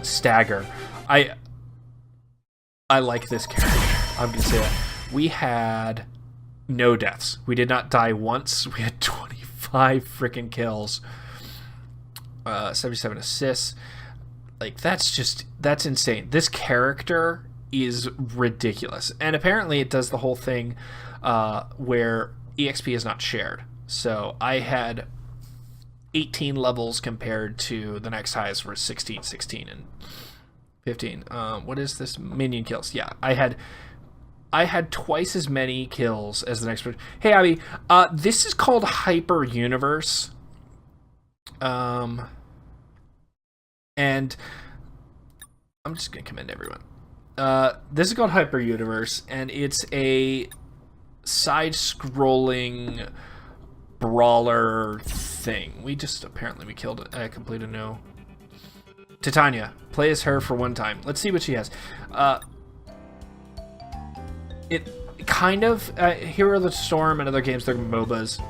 S1: stagger. I like this character. I'm gonna say that. We had no deaths. We did not die once. We had 25 freaking kills. 77 assists. Like that's insane. This character is ridiculous. And apparently it does the whole thing where EXP is not shared. So I had 18 levels compared to the next highest were 16, and 15. What is this? Minion kills. Yeah, I had twice as many kills as the next person. Hey, Abby, this is called Hyper Universe. And I'm just gonna commend everyone. This is called Hyper Universe, and it's a side-scrolling brawler thing. We killed it. I completed no. Titania, play as her for one time. Let's see what she has. It kind of Hero of the Storm and other games, they're MOBAs.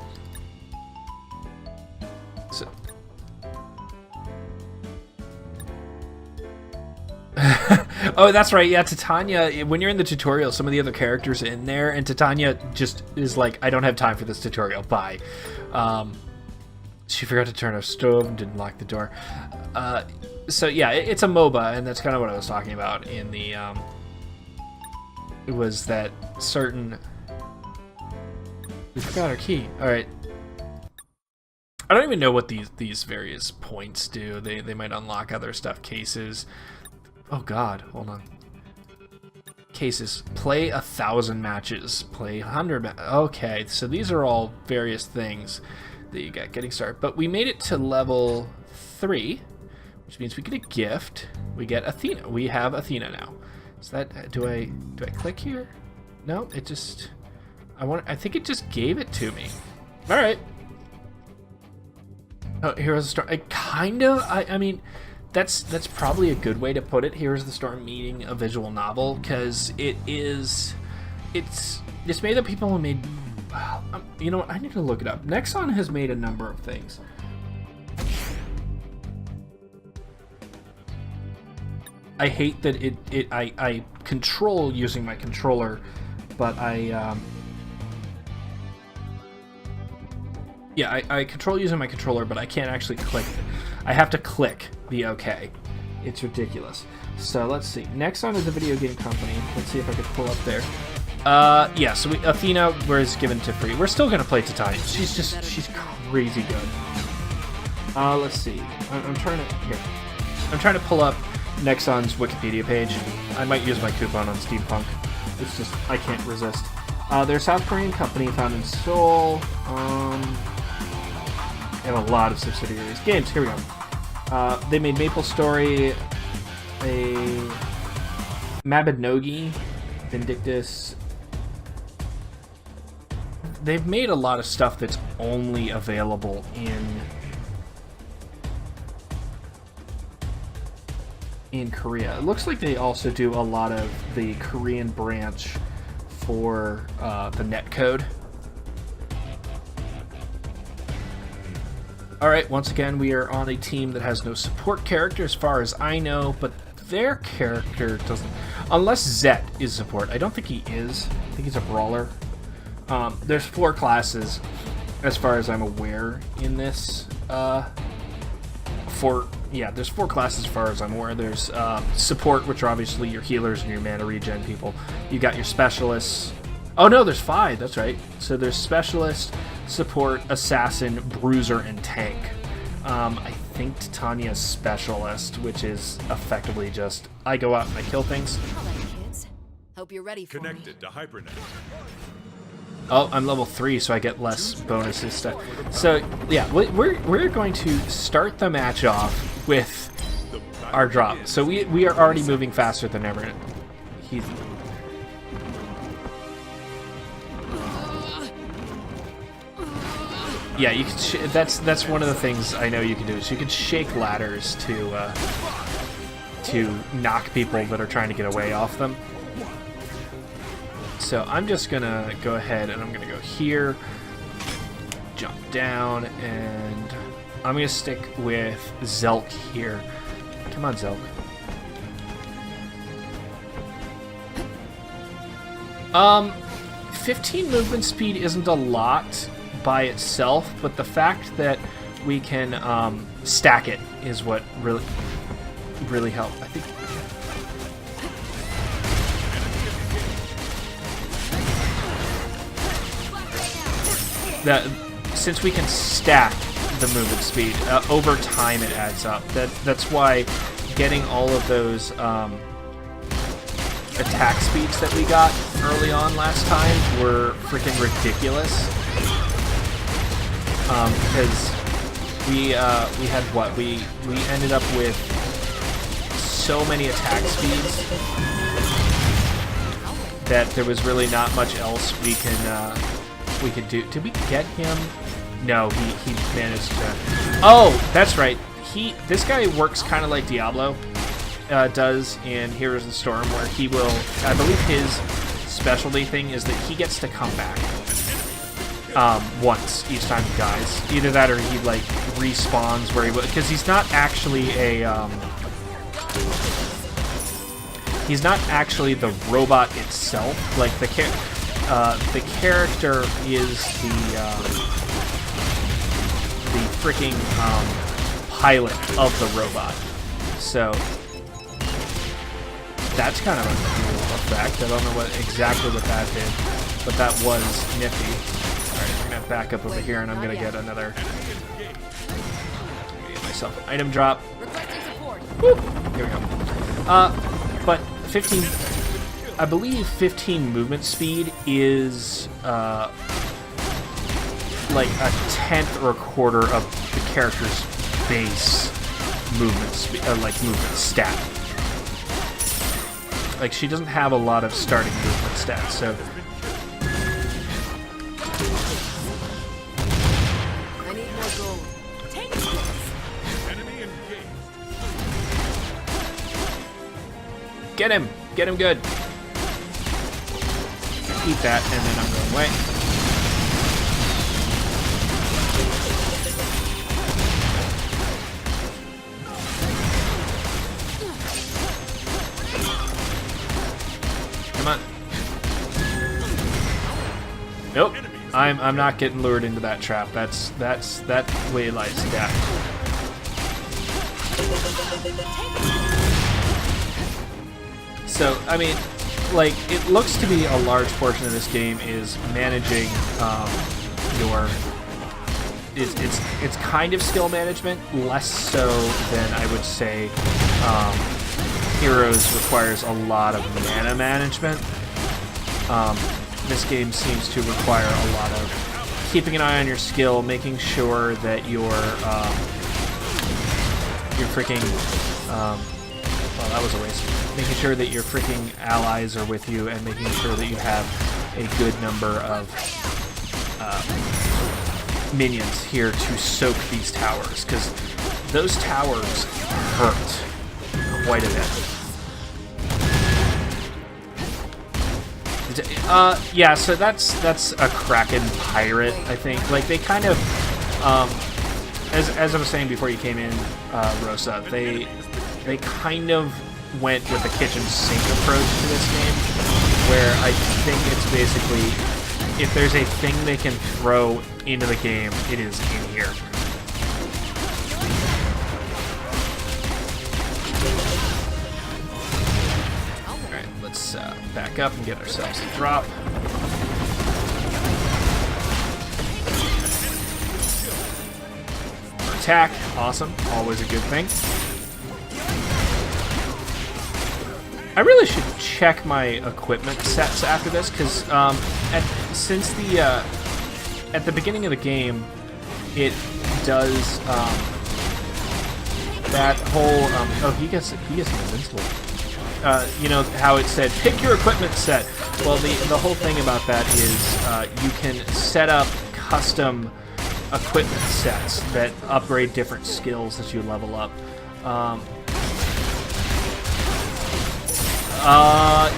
S1: So oh, that's right. Yeah, Titania, when you're in the tutorial, some of the other characters are in there, and Titania just is like, I don't have time for this tutorial. Bye. She forgot to turn off stove and didn't lock the door. So yeah, it's a MOBA, and that's kind of what I was talking about in the, it was that certain, we forgot our key. All right. I don't even know what these various points do. They might unlock other stuff, cases. Oh god, hold on. Cases. Play 1,000 matches. Play 100 okay, so these are all various things that you got getting started. But we made it to level 3, which means we get a gift. We get Athena. We have Athena now. Is that do I click here? No, it just I think it just gave it to me. Alright. Oh, Heroes of the Storm. I mean that's probably a good way to put it. Heroes of the Storm meeting a visual novel, because it's made the people who made, you know what, I need to look it up. Nexon has made a number of things. I hate that I control using my controller, but I control using my controller, but I can't actually click. I have to click the OK. It's ridiculous. So let's see. Nexon is a video game company. Let's see if I can pull up there. Yeah, so Athena was given to free. We're still gonna play Titania. She's crazy good. Let's see. I'm trying to pull up Nexon's Wikipedia page. I might use my coupon on Steampunk. It's just I can't resist. They're a South Korean company founded in Seoul. They have a lot of subsidiaries. Games, here we go. They made MapleStory, a Mabinogi, Vindictus. They've made a lot of stuff that's only available in Korea. It looks like they also do a lot of the Korean branch for the netcode. Alright, once again, we are on a team that has no support character as far as I know, but their character doesn't... Unless Zet is support. I don't think he is. I think he's a brawler. There's 4 classes. as far as I'm aware, in this. There's 4 classes as far as I'm aware. There's support, which are obviously your healers and your mana regen people. You got your specialists. Oh no, there's 5. That's right. So there's specialist, support, assassin, bruiser, and tank. I think Titania's specialist, which is effectively just I go out and I kill things.
S5: All right, kids. Hope you're ready for me.
S7: Connected to Hypernet.
S1: Oh, I'm level 3, so I get less bonuses stuff. So yeah, we're going to start the match off with our drop. So we are already moving faster than ever. He's yeah, you can. That's one of the things I know you can do. Is you can shake ladders to knock people that are trying to get away off them. So I'm just gonna go ahead and I'm gonna go here, jump down, and I'm gonna stick with Zelk here. Come on, Zelk. 15 movement speed isn't a lot by itself, but the fact that we can stack it is what really helped. I think. That since we can stack the movement speed over time, it adds up. That's why getting all of those attack speeds that we got early on last time were freaking ridiculous. Because we had what we ended up with so many attack speeds that there was really not much else we could do. Did we get him? No, he managed to. Oh, that's right. This guy works kind of like Diablo does in Heroes of the Storm, where he will. I believe his specialty thing is that he gets to come back once each time he dies. Either that or he like respawns where he was, because he's not actually a. He's not actually the robot itself. Like the character is the freaking pilot of the robot. So that's kind of a cool effect. I don't know exactly what that did, but that was nifty. All right, I'm gonna back up over here, and I'm gonna get another. Get myself an item drop. Whoop. Here we go. But 15. I believe 15 movement speed is like a tenth or a quarter of the character's base movement movement stat. Like she doesn't have a lot of starting movement stats, so.
S5: I need more gold. Take
S7: Enemy engaged.
S1: Get him good. Eat that, and then I'm going away. Come on. Nope. I'm not getting lured into that trap. That way lies death. So I mean, like, it looks to be a large portion of this game is managing your. It's kind of skill management, less so than I would say. Heroes requires a lot of mana management. This game seems to require a lot of keeping an eye on your skill, making sure that your freaking. Well, that was a waste. Making sure that your freaking allies are with you, and making sure that you have a good number of minions here to soak these towers, because those towers hurt quite a bit. Yeah, so that's a Kraken pirate, I think. Like, they kind of, as I was saying before you came in, Rosa, they kind of went with a kitchen sink approach to this game, where I think it's basically if there's a thing they can throw into the game, it is in here. Alright, let's back up and get ourselves a drop. Attack, awesome, always a good thing. I really should check my equipment sets after this, because since the at the beginning of the game, it does that whole oh, he gets an invincible. You know how it said pick your equipment set. Well, the whole thing about that is you can set up custom equipment sets that upgrade different skills as you level up.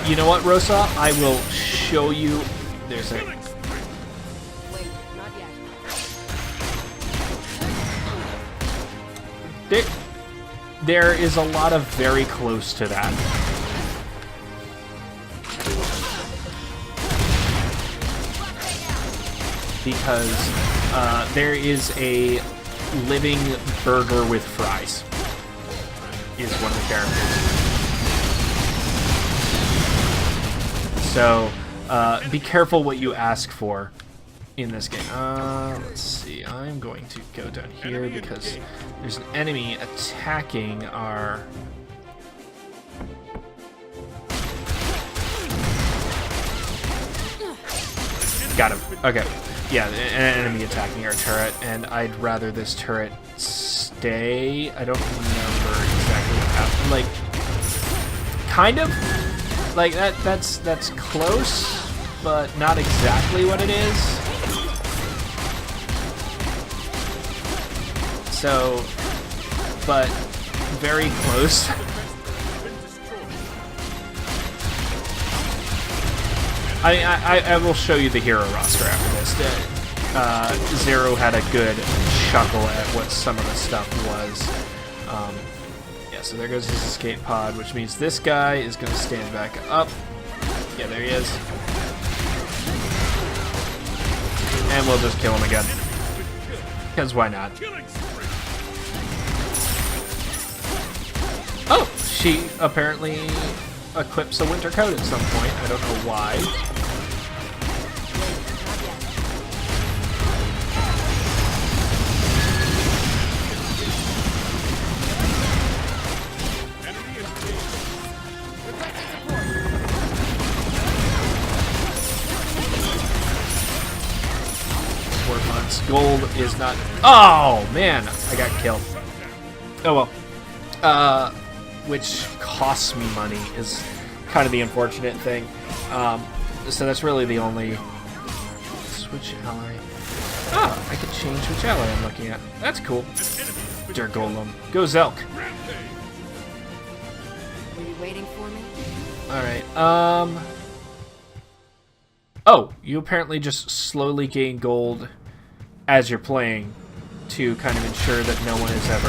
S1: You know what, Rosa? I will show you. There's a.
S5: Wait, not yet.
S1: There is a lot of very close to that. Because there is a living burger with fries. Is one of the characters. So, be careful what you ask for in this game. Let's see. I'm going to go down here because there's an enemy attacking our... Got him. Okay. Yeah, an enemy attacking our turret, and I'd rather this turret stay. I don't remember exactly what happened. Like, kind of... Like, that's close, but not exactly what it is. So, but very close. I will show you the hero roster after this. Zero had a good chuckle at what some of the stuff was. So there goes his escape pod, which means this guy is going to stand back up. Yeah, there he is. And we'll just kill him again. Because why not? Oh! She apparently equips a winter coat at some point. I don't know why. Gold is not... Oh, man! I got killed. Oh, well. Which costs me money is kind of the unfortunate thing. So that's really the only... Switch ally. Ah, I can change which ally I'm looking at. That's cool. Dirt Golem. Go Zelk.
S5: Were you waiting for me?
S1: Alright, Oh, you apparently just slowly gain gold as you're playing to kind of ensure that no one is ever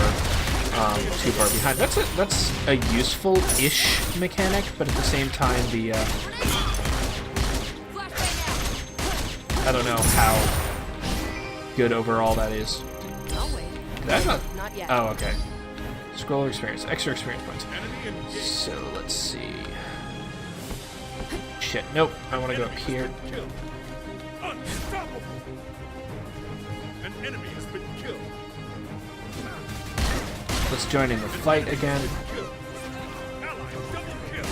S1: too far behind. That's a useful-ish mechanic, but at the same time, the I don't know how good overall that is.
S5: I'll wait.
S1: Did I not?
S5: Not yet.
S1: Oh, okay. Scroller experience, extra experience points. So let's see. Shit, nope. I want to go up here.
S7: Unstoppable. An enemy has been killed.
S1: Let's join in the fight again.
S7: Ally double kill.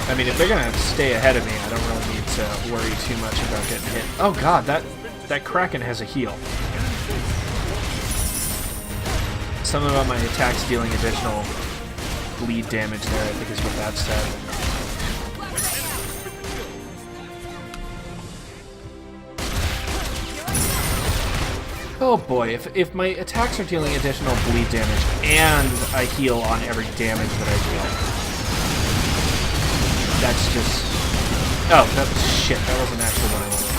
S1: I mean, if they're gonna stay ahead of me, I don't really need to worry too much about getting hit. Oh god, that Kraken has a heal. Something about my attacks dealing additional bleed damage there, I think is what that said. Oh boy, if my attacks are dealing additional bleed damage and I heal on every damage that I deal, that's just... Oh, that was shit. That wasn't actually what I wanted to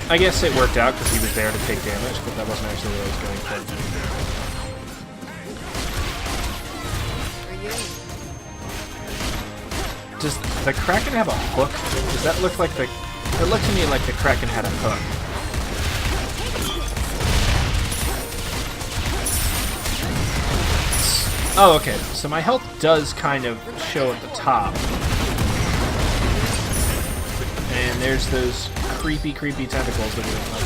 S1: do. I guess it worked out because he was there to take damage, but that wasn't actually what I was going for. Does the Kraken have a hook? Does that look like the... It looked to me like the Kraken had a hook. Oh, okay. So my health does kind of show at the top. And there's those creepy tentacles that we don't like.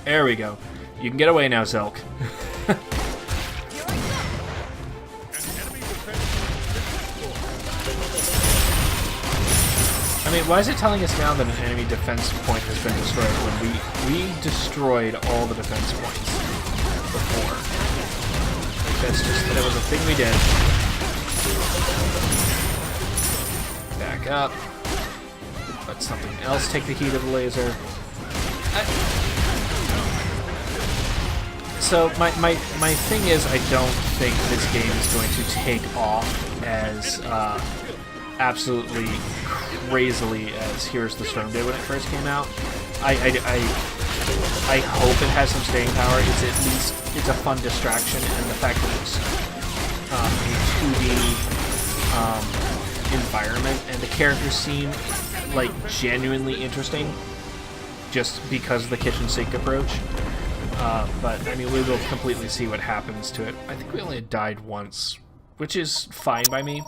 S1: There we go. You can get away now, Zelk. I mean, why is it telling us now that an enemy defense point has been destroyed when we destroyed all the defense points before? Like, that's just, that was a thing we did. Back up. Let something else take the heat of the laser. So my thing is, I don't think this game is going to take off as absolutely crazily as Here's the Storm did when it first came out. I hope it has some staying power. It's a fun distraction, and the fact that it's a 2D environment and the characters seem like genuinely interesting just because of the kitchen sink approach. But I mean, we will completely see what happens to it. I think we only died once, which is fine by me.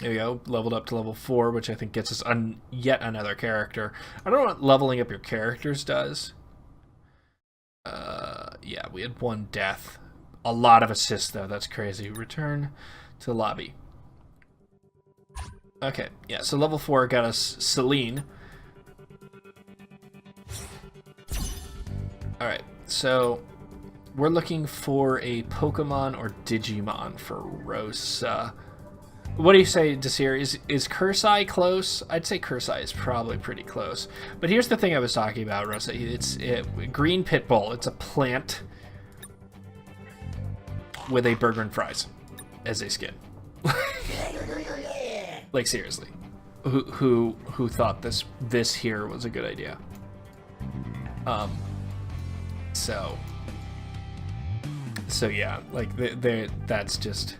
S1: There we go, leveled up to level 4, which I think gets us yet another character. I don't know what leveling up your characters does. Yeah, we had 1 death. A lot of assists, though. That's crazy. Return to the lobby. Okay, yeah, so level 4 got us Celine. Alright, so we're looking for a Pokemon or Digimon for Rosa. What do you say, Desir? Is Kursai close? I'd say Kursai is probably pretty close. But here's the thing I was talking about, Rosa. It's Green Pitbull. It's a plant with a burger and fries as a skin. Like, seriously. Who thought this here was a good idea? So yeah, like that's just.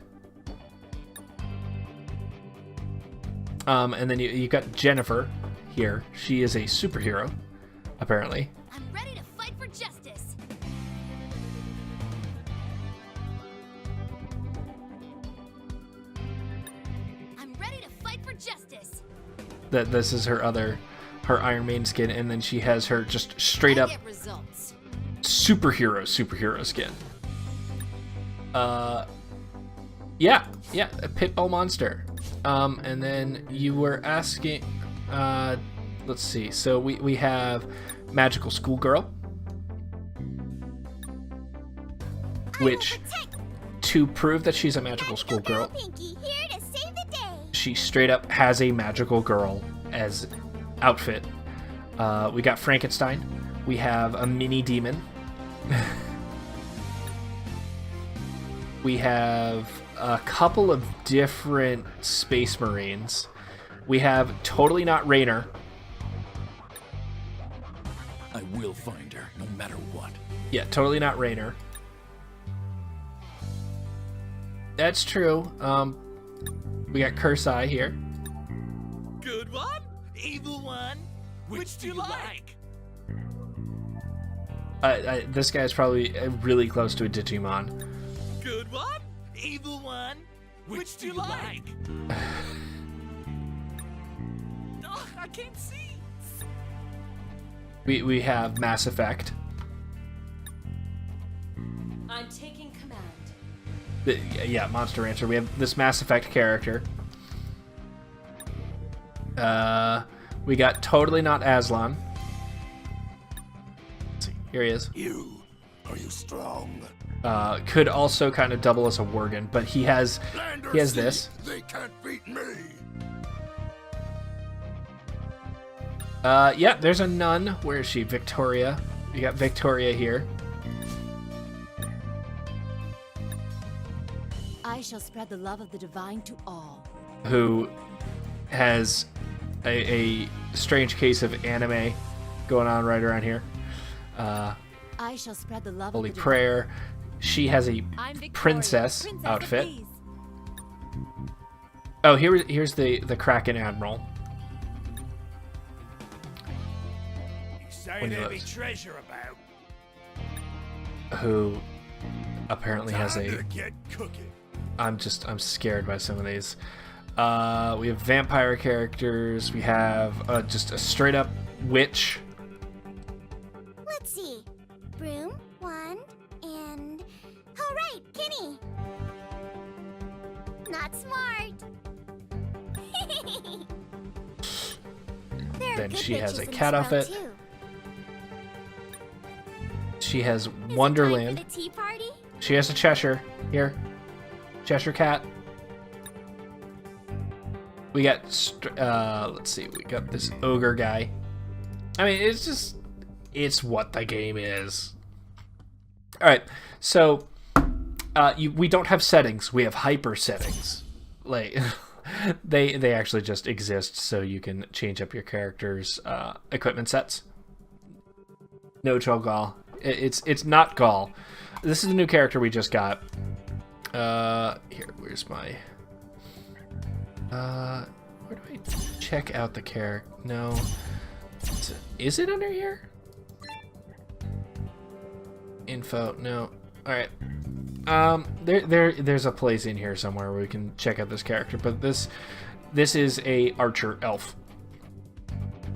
S1: And then you got Jennifer here. She is a superhero, apparently.
S2: I'm ready to fight for justice. I'm ready to fight for justice.
S1: This is her Iron Maiden skin, and then she has her just straight up superhero skin. Yeah, a Pitbull monster. And then you were asking, let's see. So we have Magical Schoolgirl, which, to prove that she's a Magical Schoolgirl, she straight up has a Magical Girl as outfit. We got Frankenstein. We have a mini demon. We have a couple of different Space Marines. We have Totally Not Rainer.
S4: I will find her, no matter what.
S1: Yeah, Totally Not Rainer. That's true. We got Kursai here.
S4: Good one? Evil one? Which do you like?
S1: This guy's probably really close to a Digimon.
S4: Good one? Evil one? Which do you like? Oh, I can't see.
S1: We have Mass Effect.
S5: I'm taking command.
S1: Yeah, Monster Rancher. We have this Mass Effect character. We got Totally Not Aslan. Let's see, here he is.
S7: Are you strong?
S1: Could also kind of double as a Worgen, but he has this.
S7: They can't beat me.
S1: Yeah, there's a nun. Where is she? Victoria. We got Victoria here.
S5: I shall spread the love of the divine to all.
S1: who has a strange case of anime going on right around here.
S5: I shall spread the love
S1: Holy
S5: of the
S1: Prayer. She has a
S2: I'm Victoria,
S1: princess
S2: Princess
S1: outfit.
S2: of These.
S1: Oh, here's the Kraken Admiral.
S6: You say
S1: When he
S6: there be
S1: lives.
S6: treasure about.
S1: Who apparently has
S6: Time
S1: a...
S6: to get cooking.
S1: I'm scared by some of these. We have vampire characters. We have just a straight up witch.
S8: Let's see. Broom, wand, and... Oh, right, Kenny. Not smart. There are
S1: Then
S8: good
S1: she has
S8: witches
S1: a
S8: in this
S1: cat
S8: realm,
S1: outfit.
S8: too.
S1: She has
S8: Is it time
S1: Wonderland.
S8: for the tea party?
S1: She has a Cheshire. Here. Cheshire cat. We got, let's see, we got this ogre guy. I mean, it's what the game is. Alright, so, we don't have settings, we have hyper settings. Like, they actually just exist so you can change up your character's, equipment sets. No troll Gaul. It's not Gaul. This is the new character we just got. Here, where's my... where do I check out the character? No. Is it under here? Info, no. Alright. There's a place in here somewhere where we can check out this character, but this is a archer elf.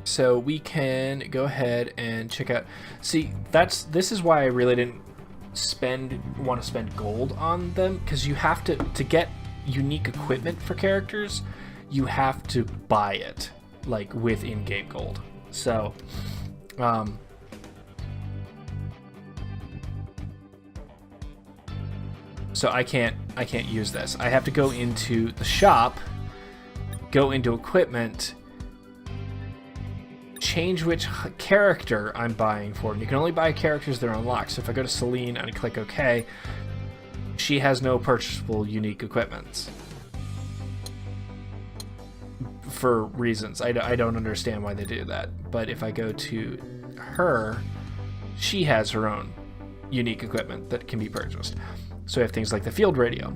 S1: So we can go ahead and check out. See, this is why I really didn't want to spend gold on them, because you have to get unique equipment for characters, you have to buy it like with in-game gold. So so I can't use this. I have to go into the shop, go into equipment, change which character I'm buying for, and you can only buy characters that are unlocked. So if I go to Celine and I click OK, she has no purchasable unique equipments for reasons. I don't understand why they do that. But if I go to her, she has her own unique equipment that can be purchased. So we have things like the field radio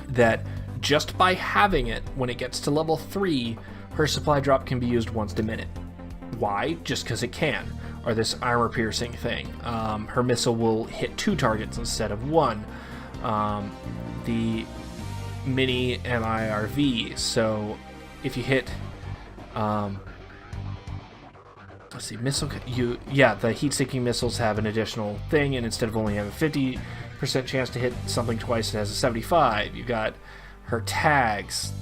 S1: that just by having it, when it gets to level 3, her supply drop can be used once a minute. Why? Just because it can. Or this armor piercing thing. Her missile will hit 2 targets instead of 1. The mini MIRV. So if you hit, let's see, missile. The heat-seeking missiles have an additional thing, and instead of only having a 50% chance to hit something twice, it has a 75. You got her tags.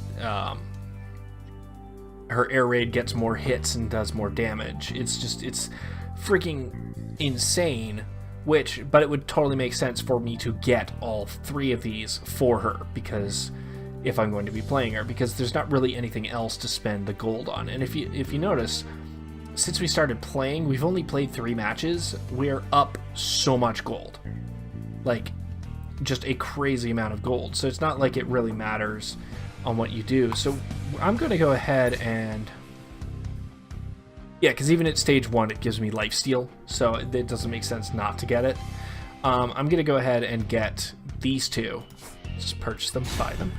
S1: Her air raid gets more hits and does more damage. It's freaking insane, but it would totally make sense for me to get all 3 of these for her, because if I'm going to be playing her, because there's not really anything else to spend the gold on. And if you notice, since we started playing, we've only played 3 matches. We're up so much gold. Like, just a crazy amount of gold. So it's not like it really matters on what you do. So I'm going to go ahead and... Yeah, because even at stage 1, it gives me lifesteal, so it doesn't make sense not to get it. I'm going to go ahead and get these 2. Just purchase them, buy them.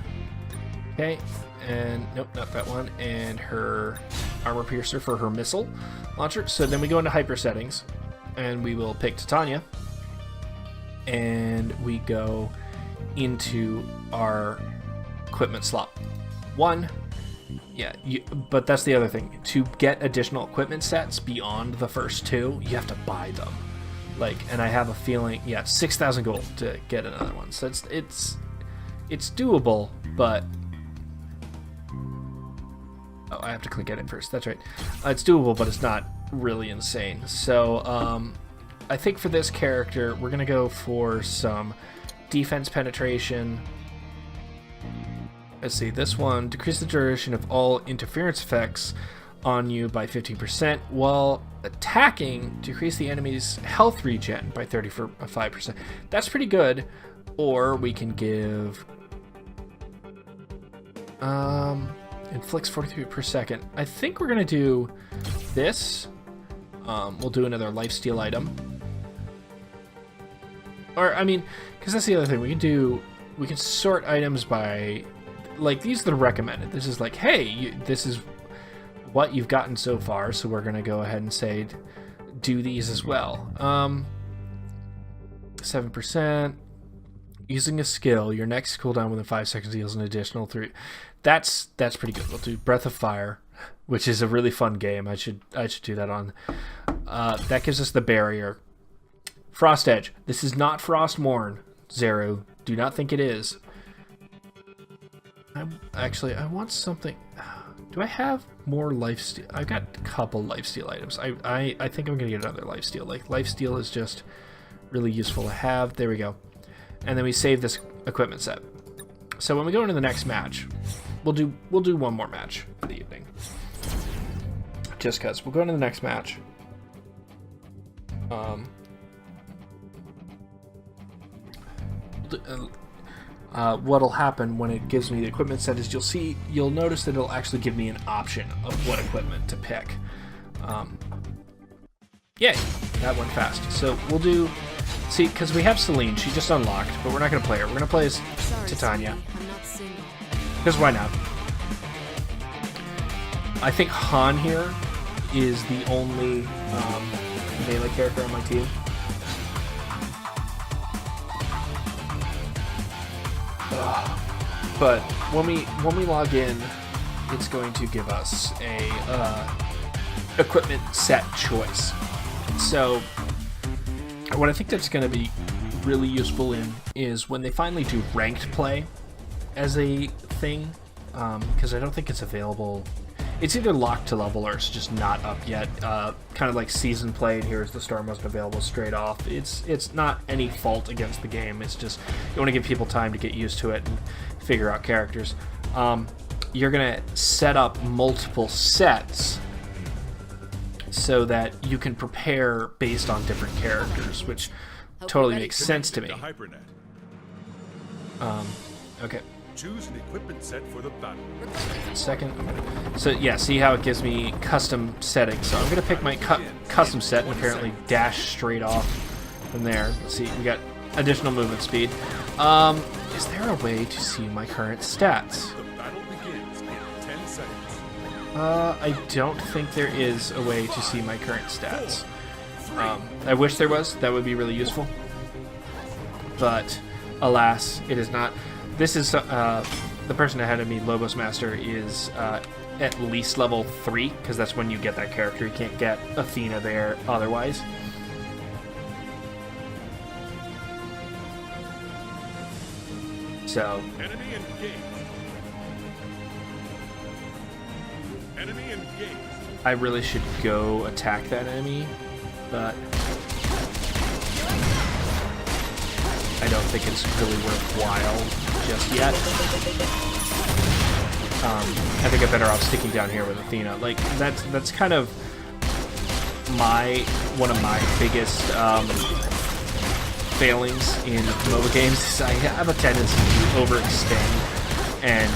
S1: Okay, and nope, not that one. And her armor piercer for her missile launcher. So then we go into hyper settings, and we will pick Titania. And we go into our equipment slot 1. Yeah, but that's the other thing. To get additional equipment sets beyond the first 2, you have to buy them. Like, and I have a feeling, 6,000 gold to get another one. So it's doable, but oh, I have to click edit first. That's right. It's doable, but it's not really insane. So I think for this character, we're gonna go for some defense penetration. Let's see, this one, decrease the duration of all interference effects on you by 15%, while attacking, decrease the enemy's health regen by 35%. That's pretty good. Or we can give inflicts 43 per second. I think we're gonna do this. We'll do another lifesteal item. Or I mean, because that's the other thing we can sort items by, like, these are the recommended. This is like, hey, this is what you've gotten so far, so we're gonna go ahead and say do these as well. 7%. Using a skill, your next cooldown within 5 seconds deals an additional 3. That's pretty good. We'll do Breath of Fire, which is a really fun game. I should do that on. That gives us the barrier. Frost Edge. This is not Frostmourne, Zero. Do not think it is. I want something. Do I have more lifesteal? I've got a couple lifesteal items. I think I'm gonna get another lifesteal. Like, lifesteal is just really useful to have. There we go. And then we save this equipment set. So when we go into the next match, we'll do one more match for the evening. Just cause we'll go into the next match. What'll happen when it gives me the equipment set is you'll notice that it'll actually give me an option of what equipment to pick. Yay, that went fast. So we'll do. See, because we have Celine, she just unlocked, but we're not going to play her. We're going to play as Titania. Because why not? I think Han here is the only melee character on my team. But when we log in, it's going to give us a equipment set choice. So what I think that's going to be really useful in is when they finally do ranked play as a thing, because I don't think it's available. It's either locked to level or it's just not up yet. Kind of like season play, and here's the storm wasn't available straight off. It's not any fault against the game. It's just you want to give people time to get used to it and figure out characters. You're going to set up multiple sets so that you can prepare based on different characters, which totally makes sense to me. Okay.
S7: Choose an equipment set for the battle.
S1: Second. So yeah, see how it gives me custom settings. So I'm gonna pick my custom set and apparently dash straight off from there. Let's see, we got additional movement speed. Is there a way to see my current stats?
S7: The battle begins in 10 seconds.
S1: I don't think there is a way to see my current stats. I wish there was. That would be really useful. But alas, it is not. This is the person ahead of me, Lobos Master, is at least level 3, because that's when you get that character. You can't get Athena there otherwise. So.
S7: Enemy engaged. Enemy engaged.
S1: I really should go attack that enemy, but I don't think it's really worthwhile just yet. I think I'm better off sticking down here with Athena. Like, that's kind of one of my biggest failings in MOBA games. Is I have a tendency to overextend and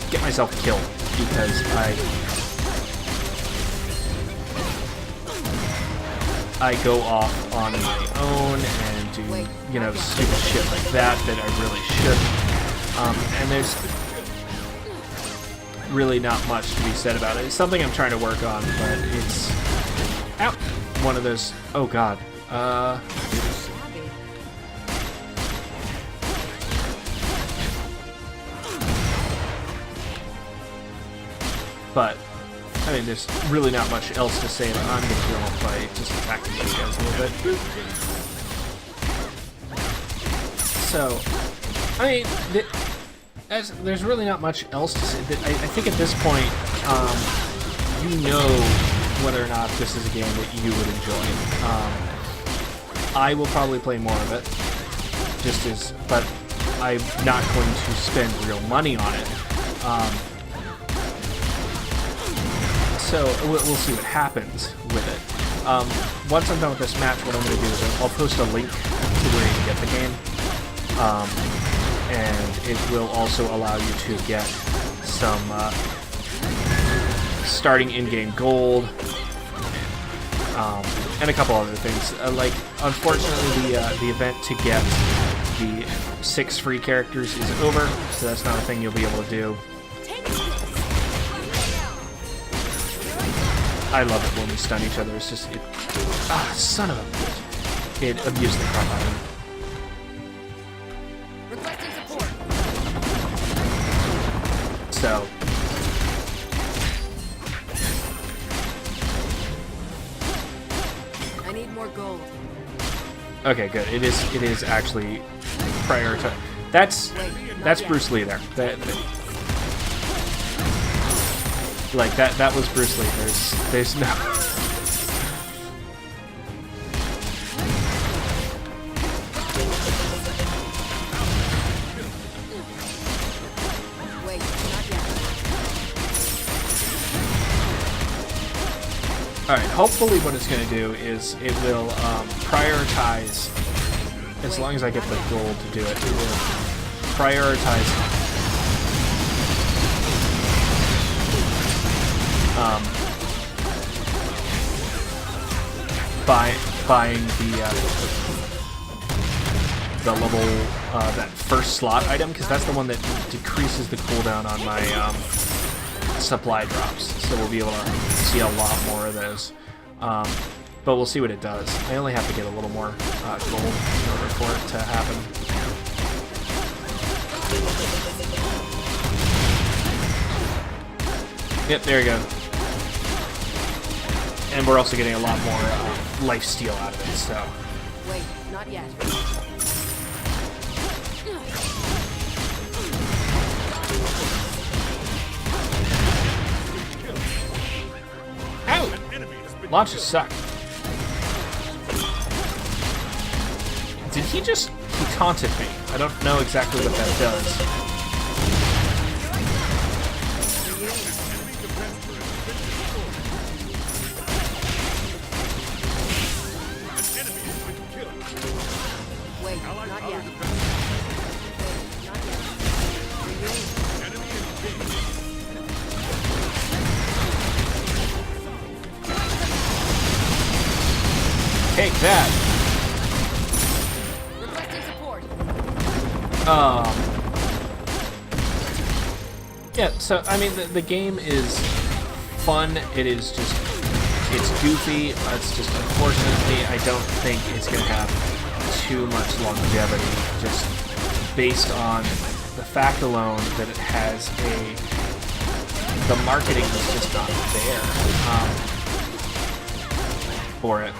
S1: get myself killed because I go off on my own and do, you know, stupid shit like that I really shouldn't. And there's really not much to be said about it. It's something I'm trying to work on, but it's one of those. Oh God. But I mean, there's really not much else to say that I'm going to do by just attacking these guys a little bit. So, I mean, there's really not much else to say. I think at this point, you know whether or not this is a game that you would enjoy. I will probably play more of it, but I'm not going to spend real money on it. So we'll see what happens with it. Once I'm done with this match, what I'm going to do is I'll post a link to where you can get the game. and it will also allow you to get some starting in-game gold, and a couple other things. Like, unfortunately, the event to get the 6 free characters is over, so that's not a thing you'll be able to do. I love it when we stun each other. It's just, son of a bitch. It abused the crap out of me.
S5: Requesting support.
S1: So,
S5: I need more gold.
S1: okay, good. It is actually prioritized. That's Bruce Lee there. That was Bruce Lee. There's no.
S5: Wait, not yet.
S1: Alright, hopefully what it's going to do is it will prioritize, as long as I get the gold to do it, it will prioritize buying the level, that first slot item, because that's the one that decreases the cooldown on my supply drops, so we'll be able to see a lot more of those. But we'll see what it does. I only have to get a little more gold in order for it to happen. Yep, there you go. And we're also getting a lot more lifesteal out of it, so.
S5: Wait, not yet.
S1: Ow! Launches suck. Did he taunted me? I don't know exactly what that does.
S5: Wait, not yet.
S1: Take that.
S5: Requesting support.
S1: Yeah, so, I mean, the game is fun. It is just, it's goofy. It's just, unfortunately, I don't think it's going to have too much longevity, just based on the fact alone that it has the marketing is just not there for it.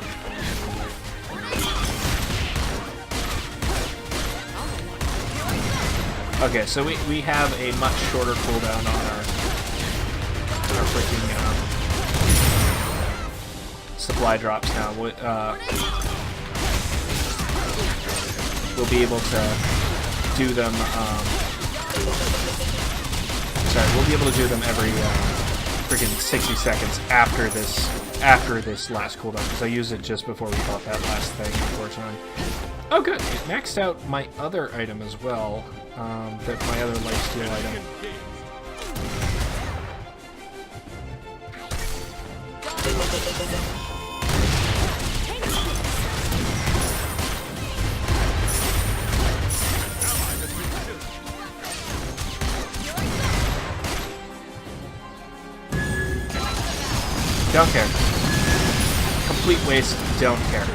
S1: Okay, so we have a much shorter cooldown on our freaking supply drops now. We'll be able to do them. We'll be able to do them every freaking 60 seconds after this last cooldown, because I used it just before we bought that last thing, unfortunately. Oh, good. It maxed out my other item as well. My other lifesteal item. Don't care. Complete waste. Don't care.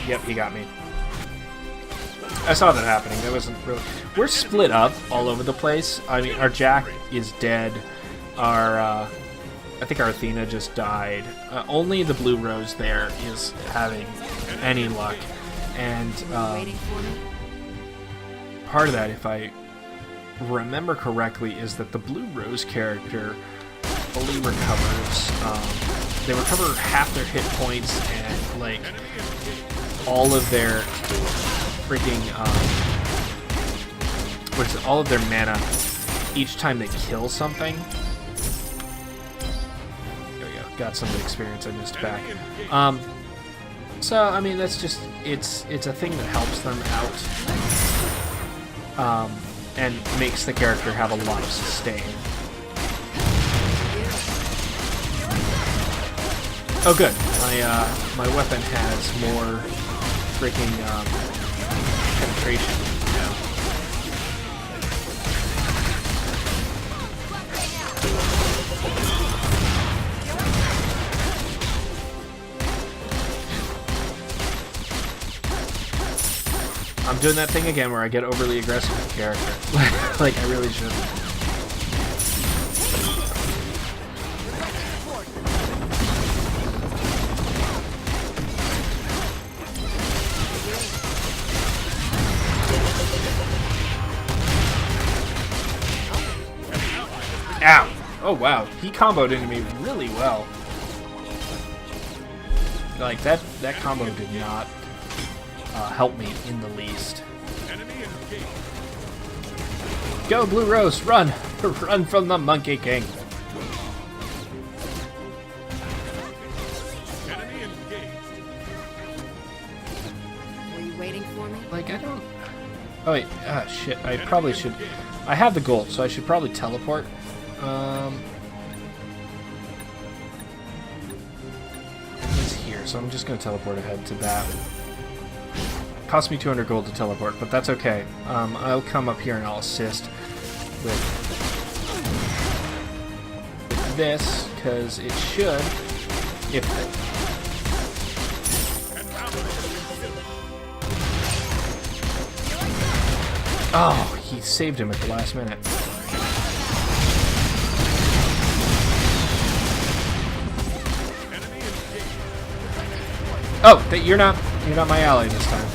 S1: Yep, he got me. I saw that happening. That wasn't really... We're split up all over the place. I mean, our Jack is dead. I think our Athena just died. Only the Blue Rose there is having any luck. And part of that, if I remember correctly, is that the Blue Rose character fully recovers. They recover half their hit points and, like, all of their freaking, all of their mana each time they kill something. There we go. Got some of the experience I missed back. So I mean, that's just it's a thing that helps them out, and makes the character have a lot of sustain. Oh, good. My weapon has more freaking penetration now. I'm doing that thing again where I get overly aggressive with the character. Like, I really shouldn't. Ow! Oh wow, he comboed into me really well. Like, that combo did not help me in the least. Go, Blue Rose, run! Run from the Monkey King!
S5: Were you waiting for me?
S1: Like, I don't... Oh wait, shit, I probably should... I have the gold, so I should probably teleport. It's here, so I'm just gonna teleport ahead to that. Cost me 200 gold to teleport, but that's okay. I'll come up here and I'll assist with this, because it should, if... Oh, he saved him at the last minute. Oh, you're not my ally this time.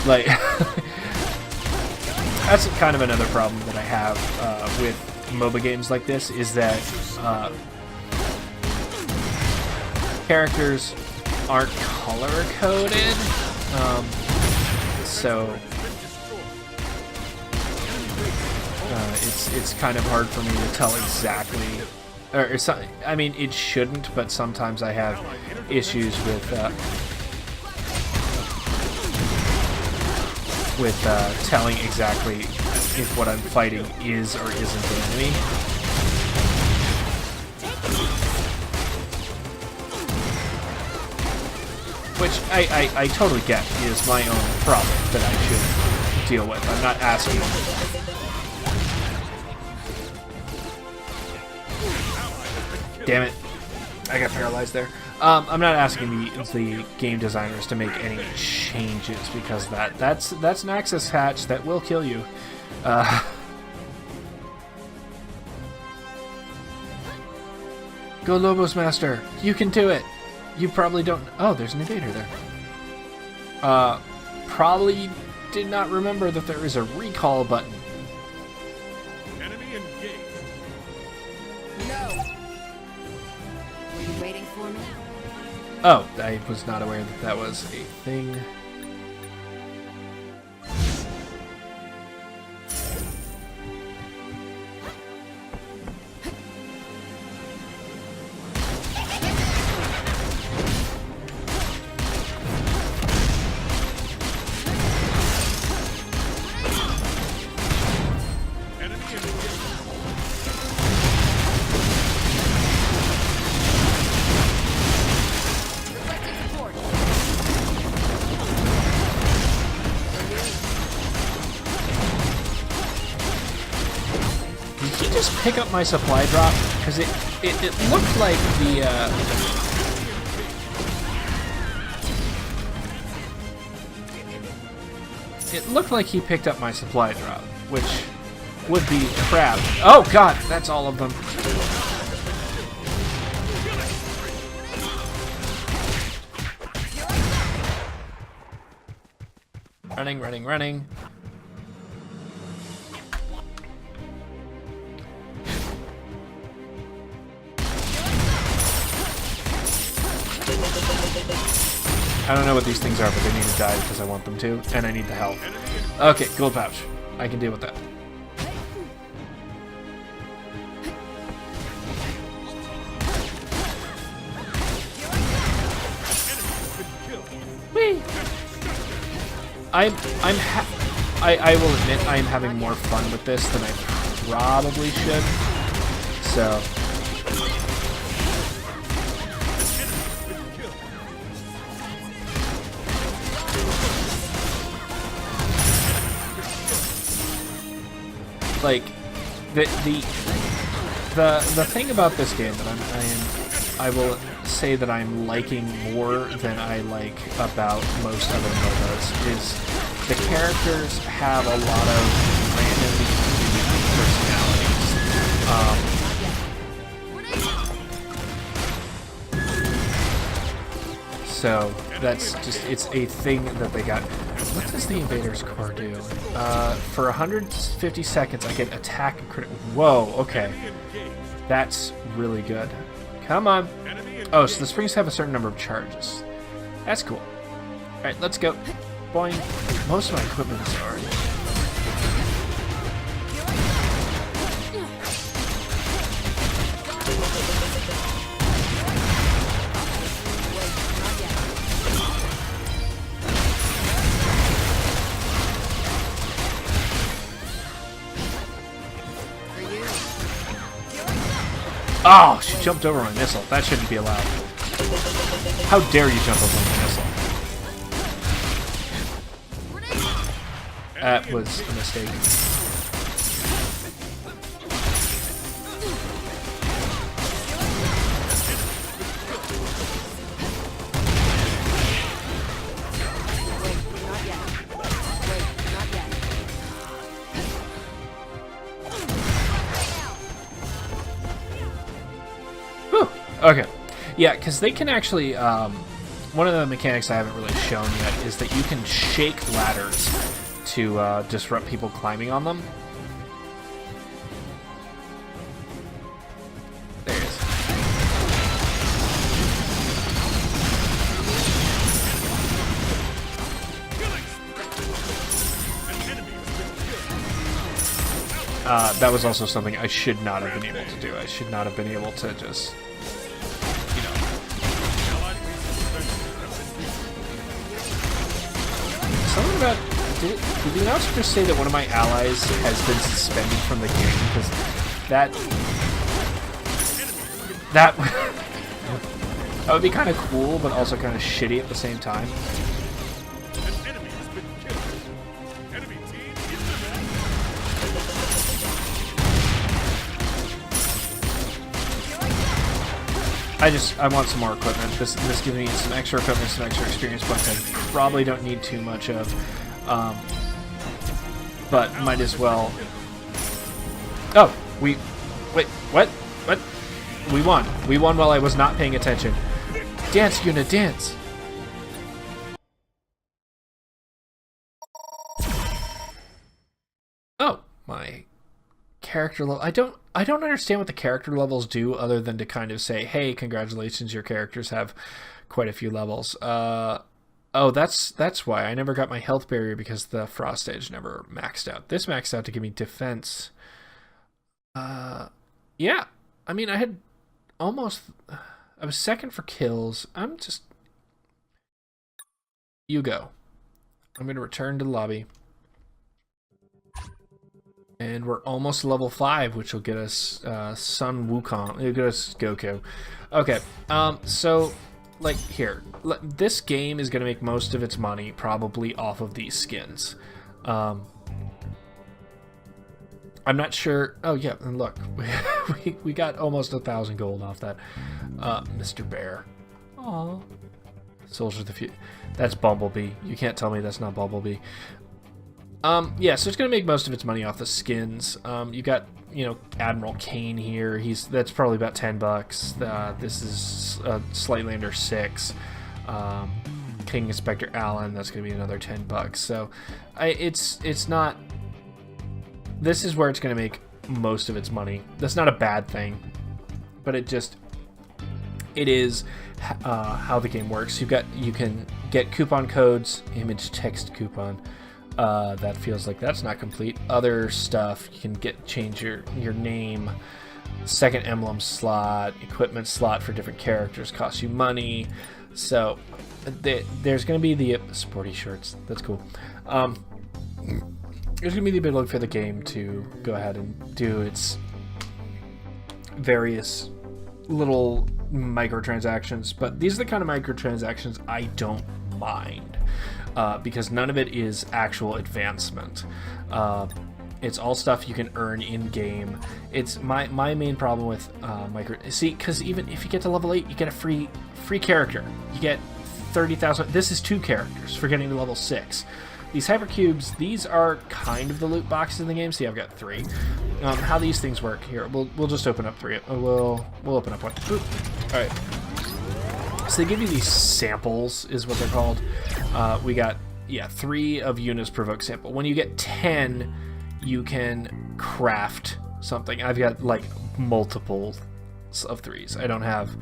S1: Like, that's kind of another problem that I have with MOBA games like this, is that characters aren't color-coded, so it's kind of hard for me to tell exactly, or I mean, it shouldn't, but sometimes I have issues with telling exactly if what I'm fighting is or isn't an enemy. Which I totally get is my own problem that I should deal with. I'm not asking... Damn it. I got paralyzed there. I'm not asking the game designers to make any changes, because that's an access hatch that will kill you. Go Lobos Master! You can do it! You probably don't... Oh, there's an invader there. Probably did not remember that there is a recall button.
S7: Enemy engaged.
S5: No. Were you waiting for me?
S1: Oh, I was not aware that that was a thing. Pick up my supply drop, because it looked like the it looked like he picked up my supply drop, which would be crap. Oh god, that's all of them. Running, running, running. I don't know what these things are, but they need to die because I want them to, and I need the health. Okay, gold pouch. I can deal with that. I will admit I am having more fun with this than I probably should. So. Like the thing about this game that I will say that I'm liking more than I like about most other MOBAs is the characters have a lot of random personalities. So that's just, it's a thing that they got. What does the Invader's Core do? For 150 seconds, I get attack and crit. Whoa, okay. That's really good. Come on. Oh, so the springs have a certain number of charges. That's cool. Alright, let's go. Boing. Most of my equipment is already. Oh, she jumped over my missile. That shouldn't be allowed. How dare you jump over my missile? That was a mistake. Okay, yeah, because they can actually, one of the mechanics I haven't really shown yet is that you can shake ladders to disrupt people climbing on them. There it is. That was also something I should not have been able to do. I should not have been able to just... Something about... Did the announcer just say that one of my allies has been suspended from the game? Because that would be kind of cool, but also kind of shitty at the same time. I want some more equipment. This gives me some extra equipment, some extra experience points I probably don't need too much of. But might as well... Oh, wait, what? What? We won. We won while I was not paying attention. Dance, unit, dance! Oh, my character level... I don't understand what the character levels do other than to kind of say, hey, congratulations, your characters have quite a few levels. Oh, that's why. I never got my health barrier because the Frost Edge never maxed out. This maxed out to give me defense. Yeah. I mean, I had almost... I was second for kills. I'm just... You go. I'm going to return to the lobby. And we're almost level 5, which will get us Sun Wukong. It'll get us Goku. Okay, so, like, here. This game is going to make most of its money probably off of these skins. I'm not sure... Oh, yeah, and look. we got almost 1,000 gold off that. Mr. Bear. Aww. Soldier of the Future. That's Bumblebee. You can't tell me that's not Bumblebee. Yeah, so it's going to make most of its money off the skins. You got, you know, Admiral Kane here. That's probably about $10. This is slightly under 6. King Inspector Allen, that's going to be another $10. So, it's not... This is where it's going to make most of its money. That's not a bad thing, but it is how the game works. You can get coupon codes, image text coupon. That feels like that's not complete. Other stuff, you can change your name. second emblem slot, equipment slot for different characters costs you money. So there's going to be the sporty shirts. That's cool. There's going to be the ability for the game to go ahead and do its various little microtransactions, but these are the kind of microtransactions I don't mind, because none of it is actual advancement. It's all stuff you can earn in game. It's my main problem with because even if you get to level 8, you get a free character. You get 30,000. This is 2 characters for getting to level 6. These hypercubes, these are kind of the loot boxes in the game. See, I've got 3. How these things work here, we'll just open up 3. We'll open up 1. Oop. All right. So they give you these samples, is what they're called. We got 3 of Yuna's provoke sample. When you get 10, you can craft something. I've got like multiples of 3s. I don't have.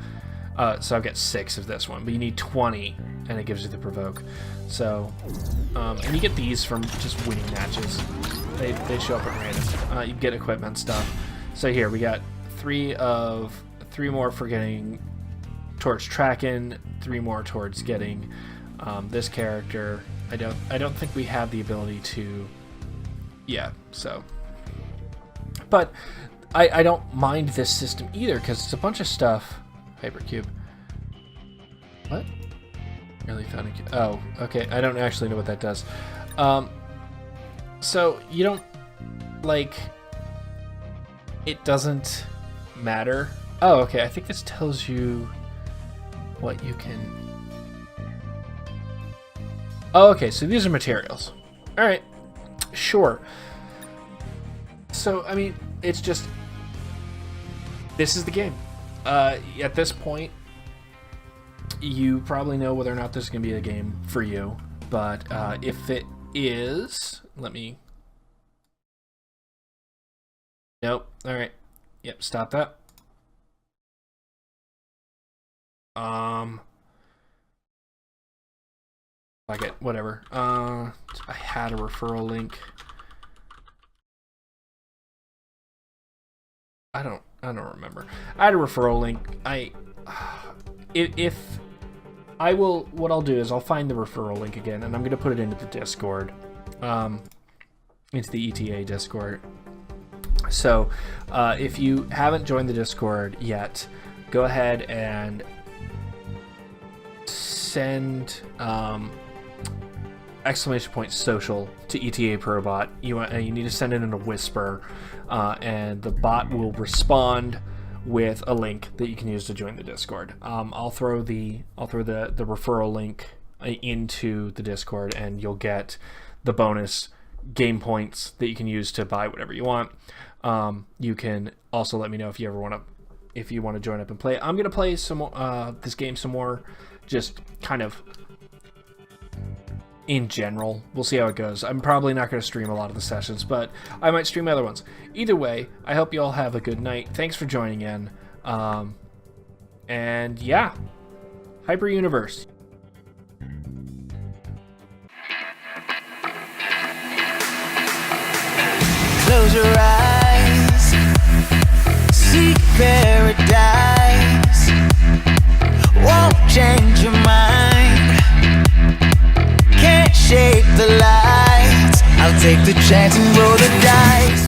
S1: So I've got 6 of this one, but you need 20, and it gives you the provoke. So, and you get these from just winning matches. They show up at random. You get equipment stuff. So here we got 3 more for getting towards tracking, 3 more towards getting this character. I don't think we have the ability to. Yeah. So, but I don't mind this system either because it's a bunch of stuff. Hypercube. What? Really found a... Oh, okay. I don't actually know what that does. So you don't like. It doesn't matter. Oh, okay. I think this tells you what you can. Oh, okay. So these are materials. All right. Sure. So I mean, it's just. This is the game. At this point, you probably know whether or not this is going to be a game for you, but if it is, let me... Nope. All right. Yep, stop that. I get whatever. I had a referral link. I don't remember. I had a referral link. What I'll do is I'll find the referral link again, and I'm gonna put it into the Discord, into the ETA Discord. So, if you haven't joined the Discord yet, go ahead and send !social to ETA Probot. You need to send it in a whisper. And the bot will respond with a link that you can use to join the Discord. I'll throw the referral link into the Discord, and you'll get the bonus game points that you can use to buy whatever you want. You can also let me know if you want to join up and play. I'm gonna play some more, this game some more, just kind of. In general, we'll see how it goes. I'm probably not going to stream a lot of the sessions, but I might stream other ones. Either way, I hope you all have a good night. Thanks for joining in. And yeah, Hyper Universe.
S9: Close your eyes, seek paradise. Won't change your mind. Can't shake the lights. I'll take the chance and